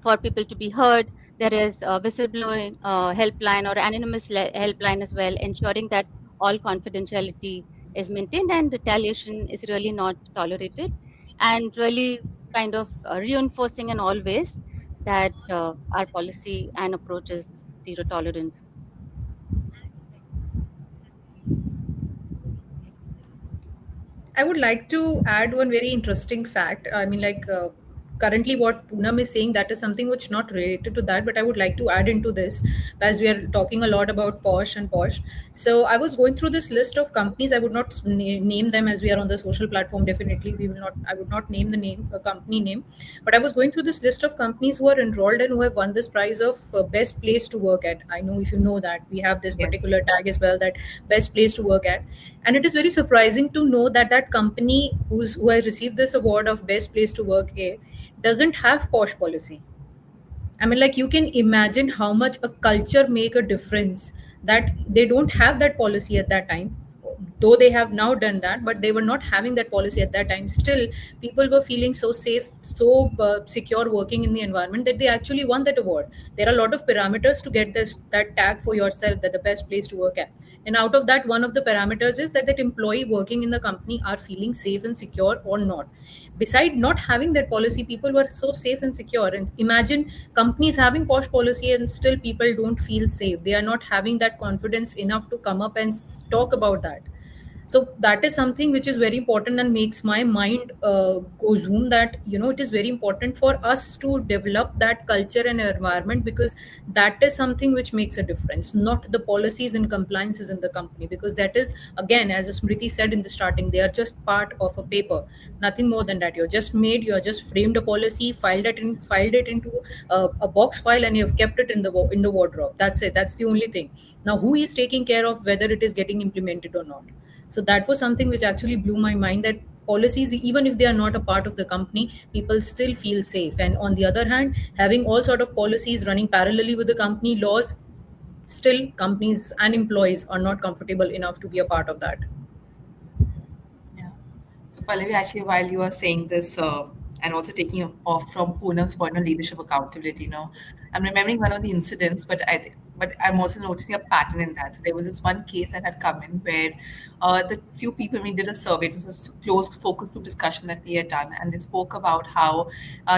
for people to be heard. There is a whistleblowing helpline or anonymous helpline as well, ensuring that all confidentiality is maintained and retaliation is really not tolerated, and really kind of reinforcing in all ways that our policy and approach is zero tolerance. I would like to add one very interesting fact. I mean, like, currently what Poonam is saying, that is something which not related to that, but I would like to add into this, as we are talking a lot about POSH and POSH. So I was going through this list of companies. I would not name them, as we are on the social platform. Definitely, we will not. I would not name the name, a company name, but I was going through this list of companies who are enrolled and who have won this prize of best place to work at. I know, if you know, that we have this Yeah. particular tag as well, that best place to work at. And it is very surprising to know that that company who has received this award of best place to work at doesn't have POSH policy. I mean, like, you can imagine how much a culture make a difference, that they don't have that policy at that time. Though they have now done that, but they were not having that policy at that time. Still, people were feeling so safe, so secure working in the environment, that they actually won that award. There are a lot of parameters to get this that tag for yourself, that the best place to work at. And out of that, one of the parameters is that that employee working in the company are feeling safe and secure or not. Beside not having that policy, people were so safe and secure. And imagine companies having POSH policy and still people don't feel safe. They are not having that confidence enough to come up and talk about that. So that is something which is very important and makes my mind go zoom, that it is very important for us to develop that culture and environment, because that is something which makes a difference, not the policies and compliances in the company. Because that is, again, as Smriti said in the starting, they are just part of a paper, nothing more than that. You're just framed a policy, filed it into a box file, and you have kept it in the wardrobe. That's it. That's the only thing. Now, who is taking care of whether it is getting implemented or not? So that was something which actually blew my mind, that policies, even if they are not a part of the company, people still feel safe. And on the other hand, having all sort of policies running parallelly with the company laws, still companies and employees are not comfortable enough to be a part of that. Yeah. So, Pallavi, actually, while you are saying this, and also taking off from Poonam's point on leadership accountability, I'm remembering one of the incidents, but I'm also noticing a pattern in that. So there was this one case that had come in where the few people, we did a survey. It was a closed focus group discussion that we had done, and they spoke about how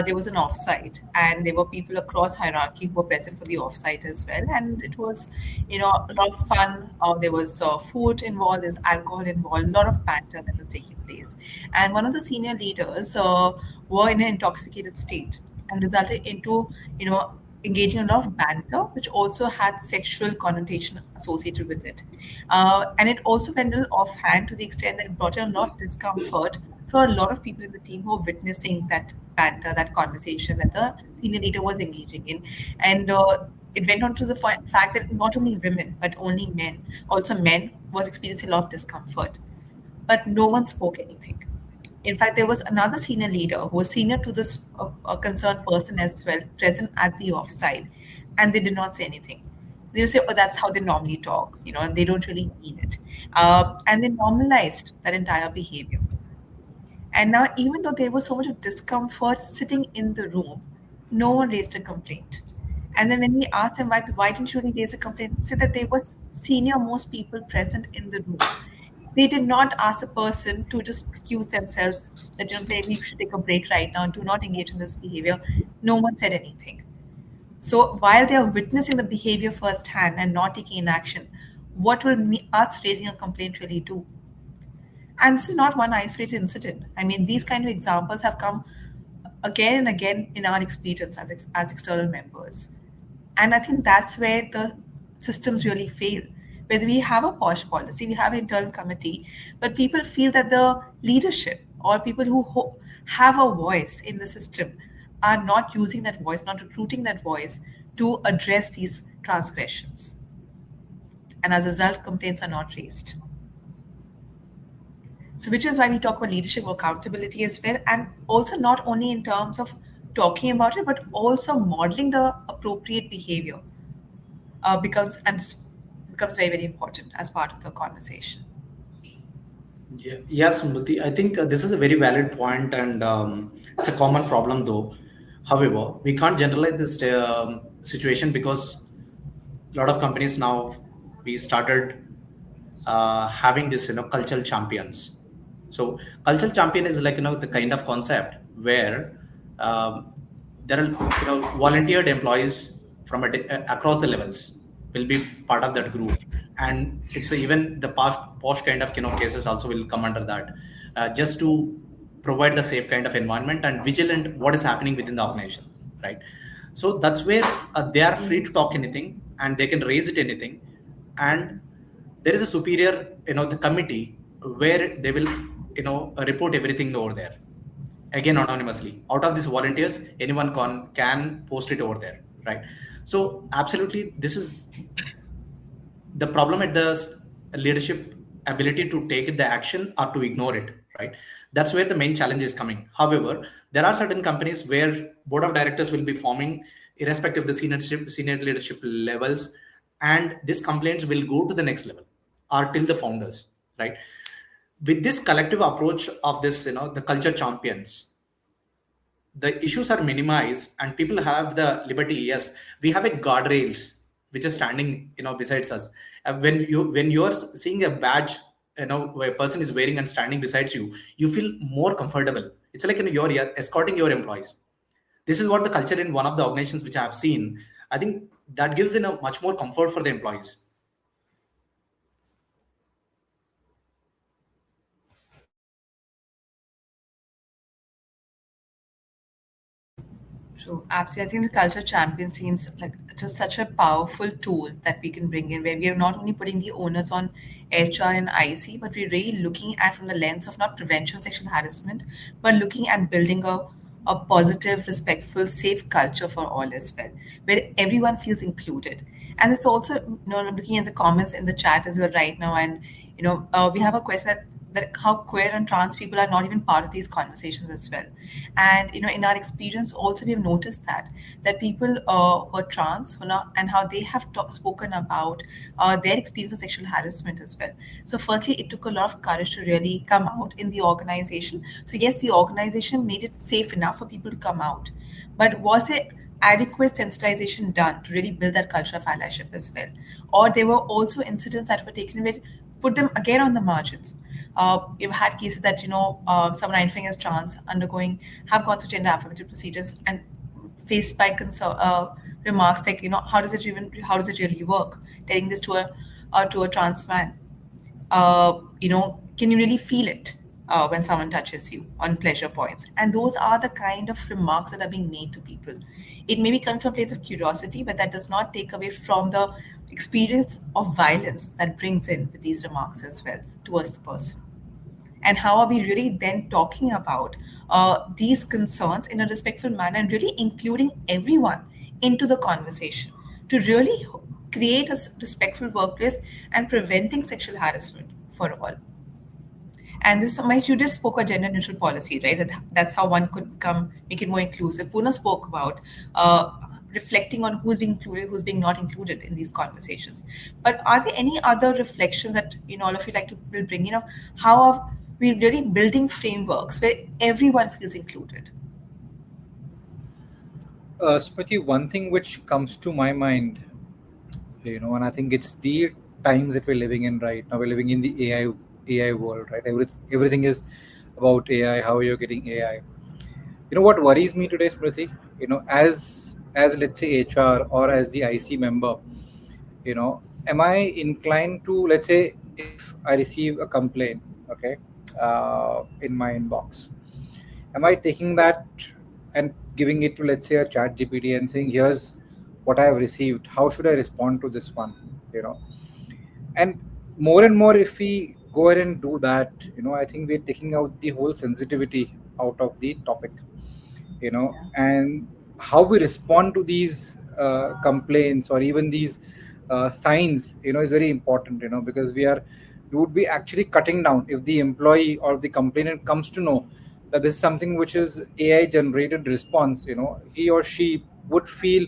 there was an offsite, and there were people across hierarchy who were present for the offsite as well, and it was, a lot of fun. There was food involved, there's alcohol involved, a lot of banter that was taking place, and one of the senior leaders were in an intoxicated state, and resulted into, engaging in a lot of banter, which also had sexual connotation associated with it. And it also went a little offhand, to the extent that it brought in a lot of discomfort for a lot of people in the team who were witnessing that banter, that conversation that the senior leader was engaging in. And it went on to the fact that not only women, but only men, also men, was experiencing a lot of discomfort. But no one spoke anything. In fact, there was another senior leader who was senior to this concerned person as well, present at the offside. and they did not say anything. They would say, oh, that's how they normally talk, they don't really mean it. And they normalized that entire behavior. And now, even though there was so much of discomfort sitting in the room, no one raised a complaint. And then when we asked them why didn't you really raise a complaint, they said that there was senior most people present in the room. They did not ask a person to just excuse themselves that maybe you should take a break right now, do not engage in this behavior. No one said anything. So while they are witnessing the behavior firsthand and not taking an action, what will us raising a complaint really do? And this is not one isolated incident. I mean, these kind of examples have come again and again in our experience as external members. And I think that's where the systems really fail. Whether we have a POSH policy, we have an internal committee, but people feel that the leadership or people who have a voice in the system are not using that voice, not recruiting that voice to address these transgressions. And as a result, complaints are not raised. So, which is why we talk about leadership accountability as well, and also not only in terms of talking about it, but also modeling the appropriate behavior becomes very, very important as part of the conversation. Yeah, yes, Smriti. I think this is a very valid point, and it's a common problem, though. However, we can't generalize this situation because a lot of companies now we started having this, cultural champions. So, cultural champion is like the kind of concept where there are volunteered employees from across the levels will be part of that group, and it's even the posh kind of cases also will come under that, just to provide the safe kind of environment and vigilant what is happening within the organization, right? So that's where they are free to talk anything and they can raise it anything, and there is a superior the committee where they will report everything over there, again anonymously. Out of these volunteers, anyone can post it over there, right? So absolutely, this is the problem at the leadership ability to take the action or to ignore it, right? That's where the main challenge is coming. However, there are certain companies where board of directors will be forming irrespective of the senior leadership levels, and these complaints will go to the next level or till the founders, right? With this collective approach of this, the culture champions, the issues are minimized and people have the liberty. Yes, we have a guardrails which is standing besides us. When you're seeing a badge where a person is wearing and standing besides you, you feel more comfortable. It's like you're escorting your employees. This is what the culture in one of the organizations which I have seen. I think that gives much more comfort for the employees. True, absolutely. I think the culture champion seems like just such a powerful tool that we can bring in, where we are not only putting the onus on HR and IC, but we're really looking at from the lens of not prevention of sexual harassment, but looking at building a positive, respectful, safe culture for all as well, where everyone feels included. And it's also, I'm looking at the comments in the chat as well right now, and we have a question that how queer and trans people are not even part of these conversations as well. And in our experience, also we have noticed that people who are trans who not, and how they have spoken about their experience of sexual harassment as well. So, firstly, it took a lot of courage to really come out in the organization. So, yes, the organization made it safe enough for people to come out, but was it adequate sensitization done to really build that culture of allyship as well? Or there were also incidents that were taken where put them again on the margins. You've had cases that someone identifying as trans have gone through gender affirmative procedures and faced by remarks like how does it really work? Telling this to a trans man, can you really feel it when someone touches you on pleasure points? And those are the kind of remarks that are being made to people. It may be coming from a place of curiosity, but that does not take away from the experience of violence that brings in with these remarks as well towards the person. And how are we really then talking about these concerns in a respectful manner and really including everyone into the conversation to really create a respectful workplace and preventing sexual harassment for all? And this, you just spoke about gender neutral policy, right? That's how one could make it more inclusive. Puna spoke about reflecting on who's being included, who's being not included in these conversations. But are there any other reflections that all of you like to will bring? How are we really building frameworks where everyone feels included? Smriti, one thing which comes to my mind, and I think it's the times that we're living in right now. We're living in the AI world, right? Everything is about AI. How you're getting AI. What worries me today, Smriti? As let's say HR or as the IC member, am I inclined to, let's say, if I receive a complaint, okay, in my inbox, am I taking that and giving it to, let's say, a chat GPT and saying, here's what I have received, how should I respond to this one? you know and and more, if we go ahead and do that, I think we're taking out the whole sensitivity out of the topic. And how we respond to these complaints or even these signs, is very important, because we would be actually cutting down if the employee or the complainant comes to know that this is something which is AI generated response. He or she would feel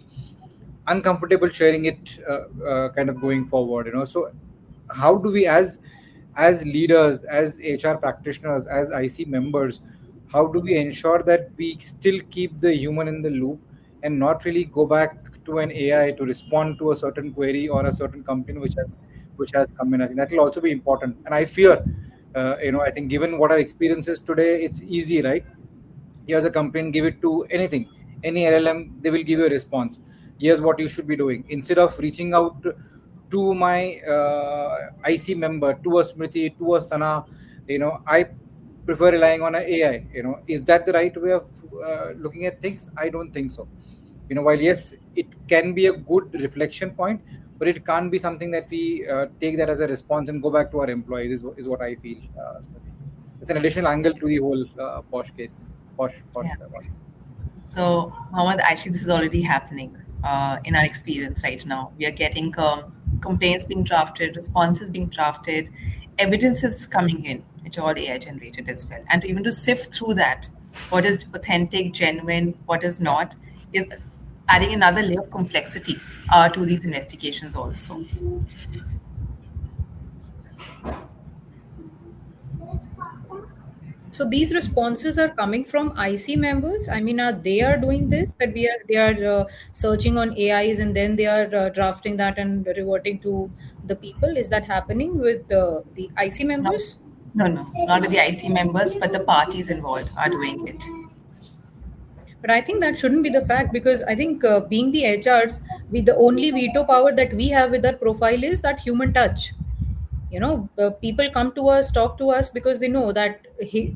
uncomfortable sharing it, kind of going forward. So how do we, as leaders, as HR practitioners, as IC members, how do we ensure that we still keep the human in the loop and not really go back to an AI to respond to a certain query or a certain complaint which has come in? I think that will also be important. And I fear, I think given what our experience is today, it's easy, right? Here's a complaint, give it to any LLM, they will give you a response. Here's what you should be doing. Instead of reaching out to my IC member, to a Smriti, to a Sana, I prefer relying on an AI. Is that the right way of looking at things? I don't think so. While yes, it can be a good reflection point, but it can't be something that we take that as a response and go back to our employees, is what I feel, Smriti. It's an additional angle to the whole POSH case. POSH. Yeah. So, Mohammed, actually, this is already happening in our experience right now. We are getting complaints being drafted, responses being drafted, evidence is coming in, which are all AI generated as well. And even to sift through that, what is authentic, genuine, what is not, is adding another layer of complexity to these investigations also. So these responses are coming from IC members. I mean, are they are doing this, that they are searching on AIs and then they are drafting that and reverting to the people? Is that happening with the IC No, members? no, not with the IC members, but the parties involved are doing it. But I think that shouldn't be the fact, because I think being the HRs, the only veto power that we have with our profile is that human touch. People come to us, talk to us because they know that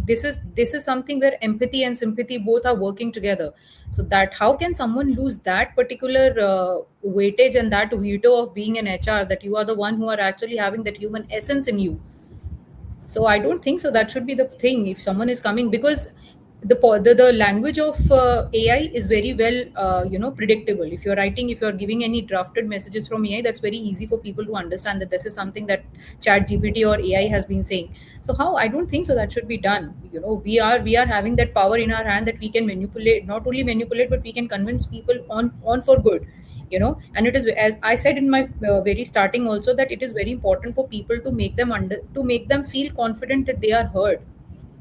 this is something where empathy and sympathy both are working together. So that how can someone lose that particular weightage and that veto of being an HR, that you are the one who are actually having that human essence in you? So I don't think so that should be the thing if someone is coming, because the language of AI is very well predictable. If you're writing, if you're giving any drafted messages from AI, that's very easy for people to understand that this is something that chat GPT or AI has been saying. So how, I don't think so that should be done. We are having that power in our hand, that we can manipulate, not only manipulate, but we can convince people on for good. And it is, as I said in my very starting also, that it is very important for people to make them feel confident that they are heard.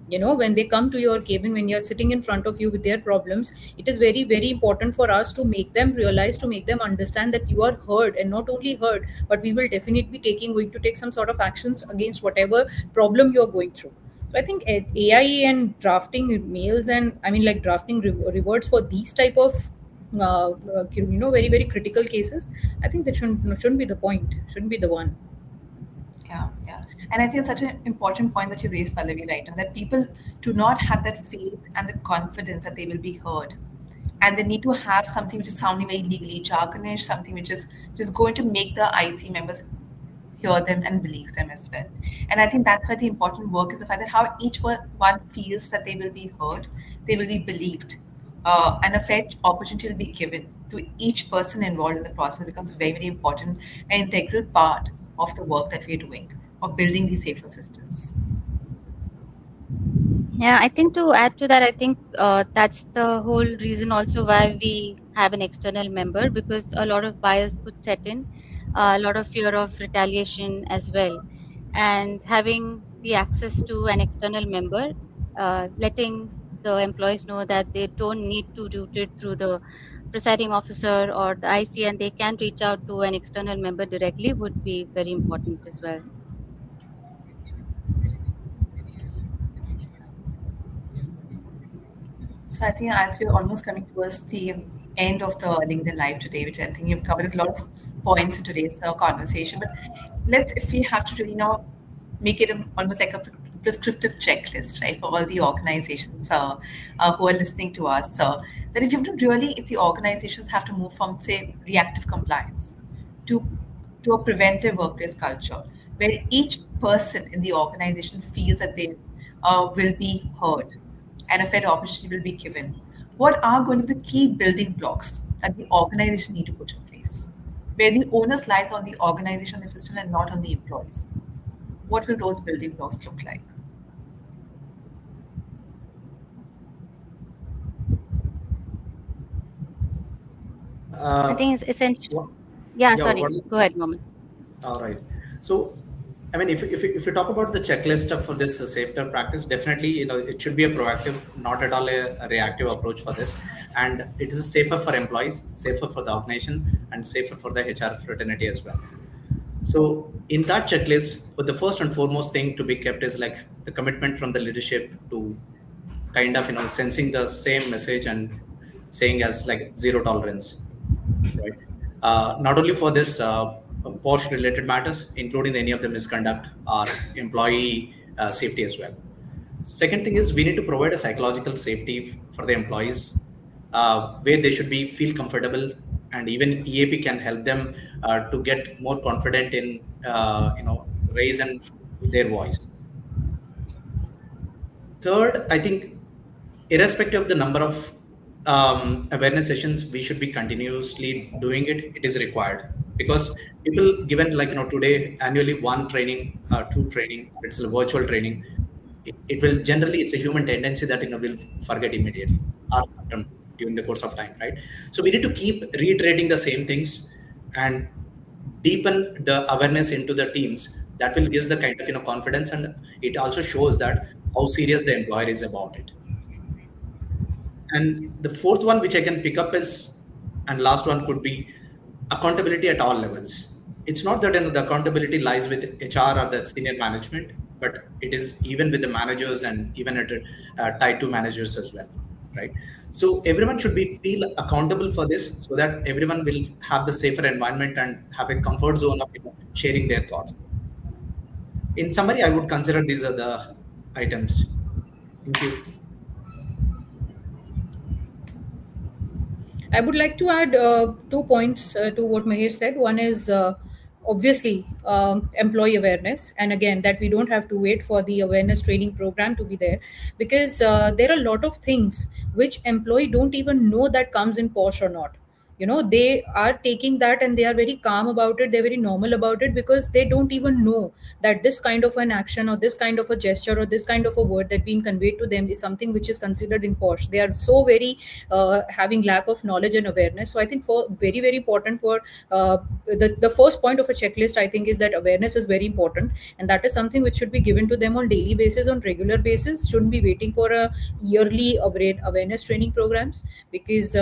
When they come to your cabin, when you're sitting in front of you with their problems, it is very very important for us to make them realize, to make them understand that you are heard, and not only heard, but we will definitely going to take some sort of actions against whatever problem you're going through. So I think AI and drafting mails, and I mean, like, drafting rewards for these type of very very critical cases, I think that shouldn't be the point, shouldn't be the one. Yeah. And I think it's such an important point that you raised, Pallavi, right now, that people do not have that faith and the confidence that they will be heard. And they need to have something which is sounding very legally jargonish, something which is just going to make the IC members hear them and believe them as well. And I think that's why the important work is the fact that how each one feels that they will be heard, they will be believed, and a fair opportunity will be given to each person involved in the process. It becomes a very, very important and integral part of the work that we're doing of building these safer systems. Yeah, I think to add to that, I think that's the whole reason also why we have an external member, because a lot of bias could set in, a lot of fear of retaliation as well. And having the access to an external member, letting the employees know that they don't need to route it through the presiding officer or the IC, and they can reach out to an external member directly, would be very important as well. So I think as we're almost coming towards the end of the LinkedIn Live today, which I think you've covered a lot of points in today's conversation, but let's, if we have to, make it almost like a prescriptive checklist, right, for all the organizations who are listening to us, that if you have to really, if the organizations have to move from, say, reactive compliance to a preventive workplace culture, where each person in the organization feels that they will be heard and a fair opportunity will be given. What are going to be the key building blocks that the organization need to put in place, where the onus lies on the organization, the system, and not on the employees? What will those building blocks look like? I Uh, think it's essential. what, Yeah, yeah, sorry. what, Go ahead, Mohammed. all right. So, I mean, if you talk about the checklist for this safer practice, definitely, it should be a proactive, not at all a reactive approach for this. And it is safer for employees, safer for the organization, and safer for the HR fraternity as well. So in that checklist, the first and foremost thing to be kept is like the commitment from the leadership to kind of sensing the same message and saying as like zero tolerance, right? Not only for this POSH related matters, including any of the misconduct or employee safety as well. Second thing is we need to provide a psychological safety for the employees, where they should be feel comfortable, and even EAP can help them to get more confident in raising their voice. Third, I think irrespective of the number of awareness sessions, we should be continuously doing it. It is required because people given like today annually one training, two training, it's a virtual training. It will generally, it's a human tendency that will forget immediately or during the course of time, right? So we need to keep reiterating the same things and deepen the awareness into the teams. That will gives the kind of confidence, and it also shows that how serious the employer is about it. And the fourth one, which I can pick up is, and last one could be accountability at all levels. It's not that the accountability lies with HR or the senior management, but it is even with the managers and even at tied to managers as well, right? So everyone should be feel accountable for this, so that everyone will have the safer environment and have a comfort zone of sharing their thoughts. In summary, I would consider these are the items. Thank you. I would like to add 2 points to what Mahir said. One is obviously employee awareness, and again, that we don't have to wait for the awareness training program to be there, because there are a lot of things which employee don't even know that comes in POSH or not. They are taking that and they are very calm about it, they're very normal about it, because they don't even know that this kind of an action or this kind of a gesture or this kind of a word that being conveyed to them is something which is considered in POSH. They are so very having lack of knowledge and awareness. So I think for very very important for the first point of a checklist, I think, is that awareness is very important, and that is something which should be given to them on daily basis, on regular basis. Shouldn't be waiting for a yearly awareness training programs, because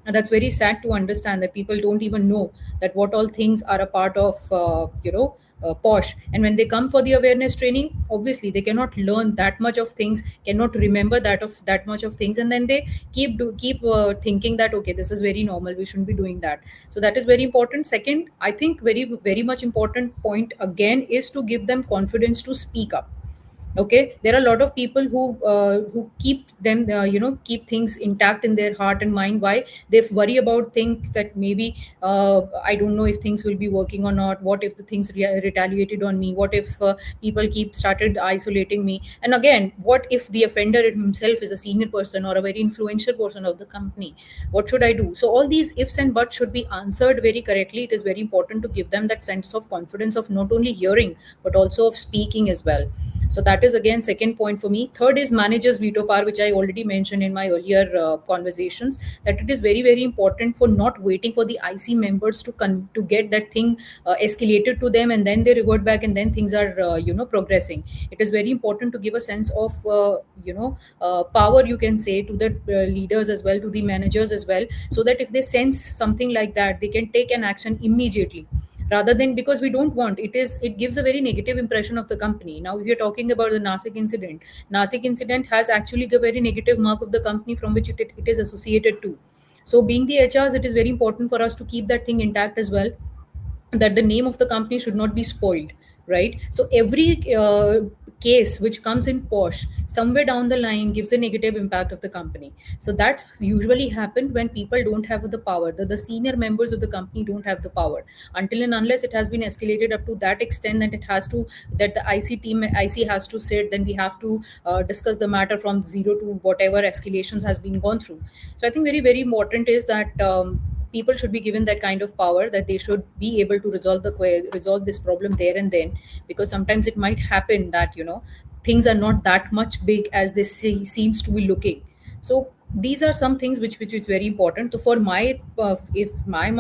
and that's very sad to understand that people don't even know that what all things are a part of POSH. And when they come for the awareness training, obviously they cannot learn that much of things, cannot remember that much of things, and then they keep thinking that okay, this is very normal, we shouldn't be doing that. So that is very important. Second, I think very very much important point again is to give them confidence to speak up. Okay, there are a lot of people who keep them keep things intact in their heart and mind. Why? They worry about things that maybe I don't know if things will be working or not. What if the things retaliated on me? What if people keep started isolating me? And again, what if the offender himself is a senior person or a very influential person of the company? What should I do? So all these ifs and buts should be answered very correctly. It is very important to give them that sense of confidence of not only hearing but also of speaking as well. So that is again second point for me. Third is managers veto power, which I already mentioned in my earlier conversations, that it is very important for not waiting for the IC members to get that thing escalated to them, and then they revert back, and then things are progressing. It is very important to give a sense of power, you can say, to the leaders as well, to the managers as well, so that if they sense something like that, they can take an action immediately, rather than, because we don't want it gives a very negative impression of the company. Now if you're talking about the Nasik incident has actually a very negative mark of the company from which it is associated to. So being the HRs, it is very important for us to keep that thing intact as well, that the name of the company should not be spoiled, right? So every case which comes in POSH somewhere down the line gives a negative impact of the company. So that's usually happened when people don't have the power, the senior members of the company don't have the power, until and unless it has been escalated up to that extent that that the IC has to sit, then we have to discuss the matter from zero to whatever escalations has been gone through. So I think very important is that people should be given that kind of power, that they should be able to resolve this problem there and then, because sometimes it might happen that things are not that much big as seems to be looking. So these are some things which is very important. So for my if my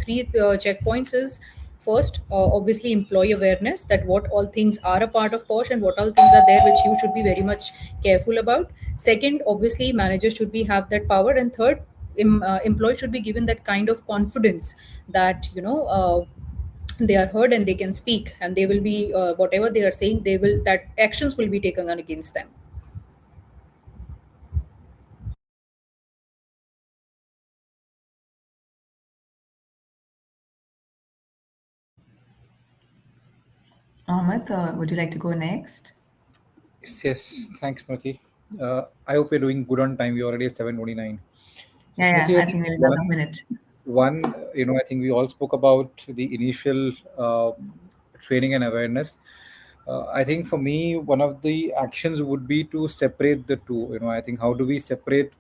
three checkpoints is, first, obviously employee awareness, that what all things are a part of POSH and what all things are there which you should be very much careful about. Second, obviously managers should be have that power. And third, employees should be given that kind of confidence that they are heard and they can speak, and they will be whatever they are saying, they will that actions will be taken against them. Ahmed, would you like to go next? Yes, thanks, Smriti. I hope you're doing good on time. We're already at 7:29. So, Yeah, Smriti, I I think think maybe another minute. I think we all spoke about the initial training and awareness. I think for me, one of the actions would be to separate the two. I think how do we separate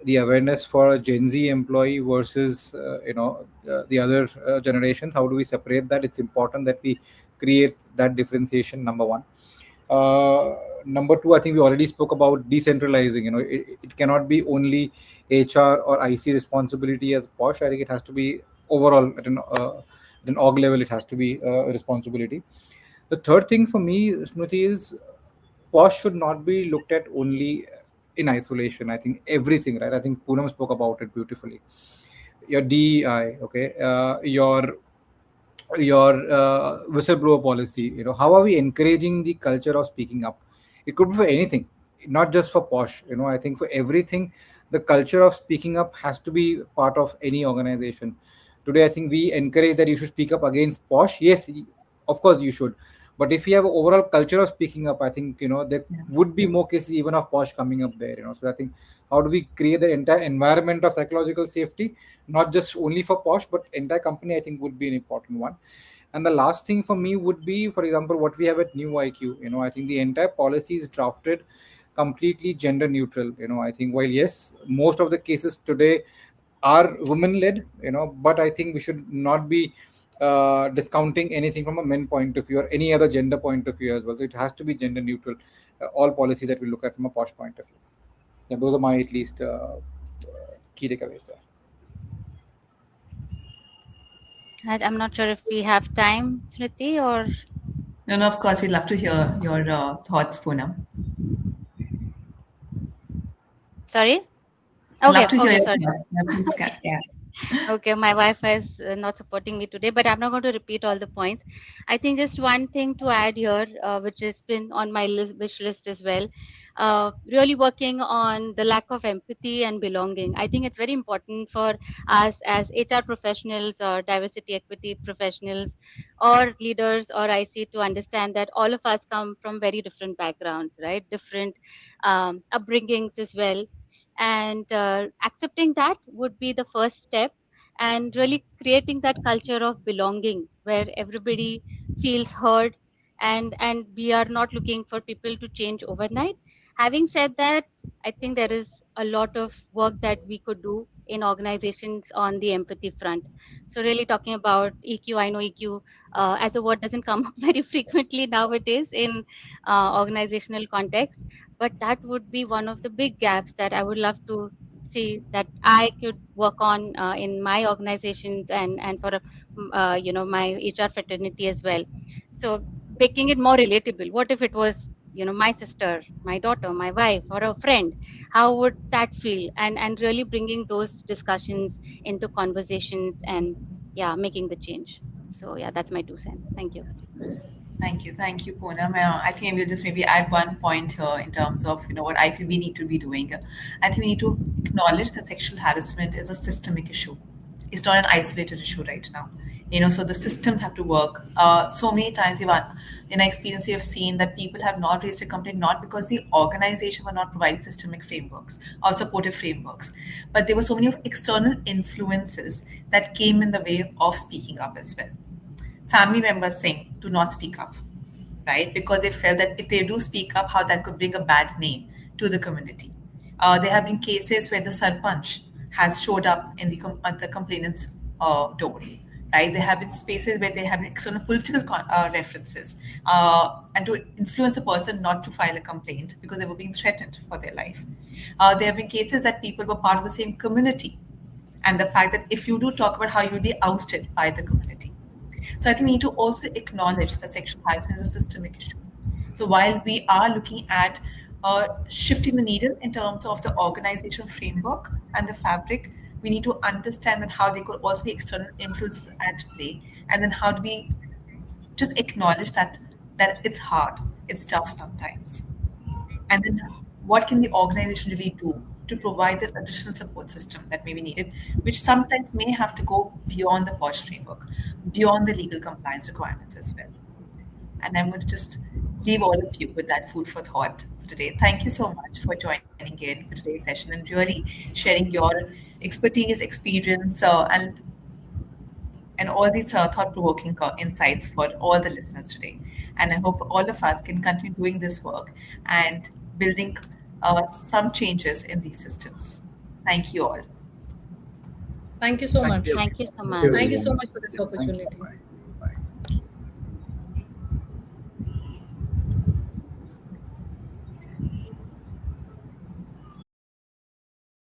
the awareness for a Gen Z employee versus the other generations? How do we separate that? It's important that we create that differentiation. Number one. Number two, I think we already spoke about decentralizing. It cannot be only HR or IC responsibility as POSH. I think it has to be overall at an org level. It has to be a responsibility. The third thing for me, Smriti, is POSH should not be looked at only in isolation. I think everything, right? I think Poonam spoke about it beautifully. Your DEI, okay, your whistleblower policy. How are we encouraging the culture of speaking up? It could be for anything, not just for POSH. I think for everything, the culture of speaking up has to be part of any organization. Today, I think we encourage that you should speak up against POSH. Yes, of course you should. But if you have an overall culture of speaking up, I think there Yeah. would be more cases even of POSH coming up there. So I think how do we create the entire environment of psychological safety, not just only for POSH but entire company? I think would be an important one. And the last thing for me would be, for example, what we have at New IQ. I think the entire policy is drafted completely gender neutral. I think while yes, most of the cases today are women led, but I think we should not be discounting anything from a men point of view or any other gender point of view as well. So it has to be gender neutral. All policies that we look at from a POSH point of view. Yeah, those are my at least key takeaways there. I'm not sure if we have time, Smriti, or No, of course, we'd love to hear your thoughts, Poonam. sorry. Love Okay, to hear okay, your sorry. thoughts. Yeah, please, yeah. Okay, my Wi-Fi is not supporting me today, but I'm not going to repeat all the points. I think just one thing to add here, which has been on my wish list as well, really working on the lack of empathy and belonging. I think it's very important for us as HR professionals or diversity equity professionals or leaders or IC to understand that all of us come from very different backgrounds, right? Different upbringings as well, and accepting that would be the first step, and really creating that culture of belonging where everybody feels heard, and we are not looking for people to change overnight. Having said that, I think there is a lot of work that we could do in organizations on the empathy front. So really talking about EQ, I know EQ as a word doesn't come up very frequently nowadays in organizational context, but that would be one of the big gaps that I would love to see that I could work on in my organizations and for my HR fraternity as well. So making it more relatable. What if it was my sister, my daughter, my wife, or a friend? How would that feel? And really bringing those discussions into conversations and making the change. So yeah, that's my 2 cents. Thank you. Thank you, Poonam. I think we'll just maybe add one point here in terms of what I feel we need to be doing. I think we need to acknowledge that sexual harassment is a systemic issue. It's not an isolated issue right now. So the systems have to work. So many times, Ivan, in our experience, we have seen that people have not raised a complaint not because the organization were not providing systemic frameworks or supportive frameworks, but there were so many of external influences that came in the way of speaking up as well. Family members saying, do not speak up, right? Because they felt that if they do speak up, how that could bring a bad name to the community. There have been cases where the sarpanch has showed up in at the complainant's door, right? There have been spaces where they have external political references and to influence the person not to file a complaint because they were being threatened for their life. There have been cases that people were part of the same community, and the fact that if you do talk about how you'll be ousted by the community. So I think we need to also acknowledge that sexual harassment is a systemic issue. So while we are looking at shifting the needle in terms of the organizational framework and the fabric, we need to understand that how there could also be external influences at play, and then how do we just acknowledge that it's hard, it's tough sometimes, and then what can the organization really do to provide that additional support system that may be needed, which sometimes may have to go beyond the POSH framework, beyond the legal compliance requirements as well. And I'm going to just leave all of you with that food for thought for today. Thank you so much for joining in for today's session and really sharing your expertise, experience, and all these thought-provoking insights for all the listeners today. And I hope all of us can continue doing this work and building some changes in these systems. Thank you all. Thank you so Thank much. you. Thank you so Thank much. you, Thank you so everyone. much for this Yeah, thank you. opportunity. Bye.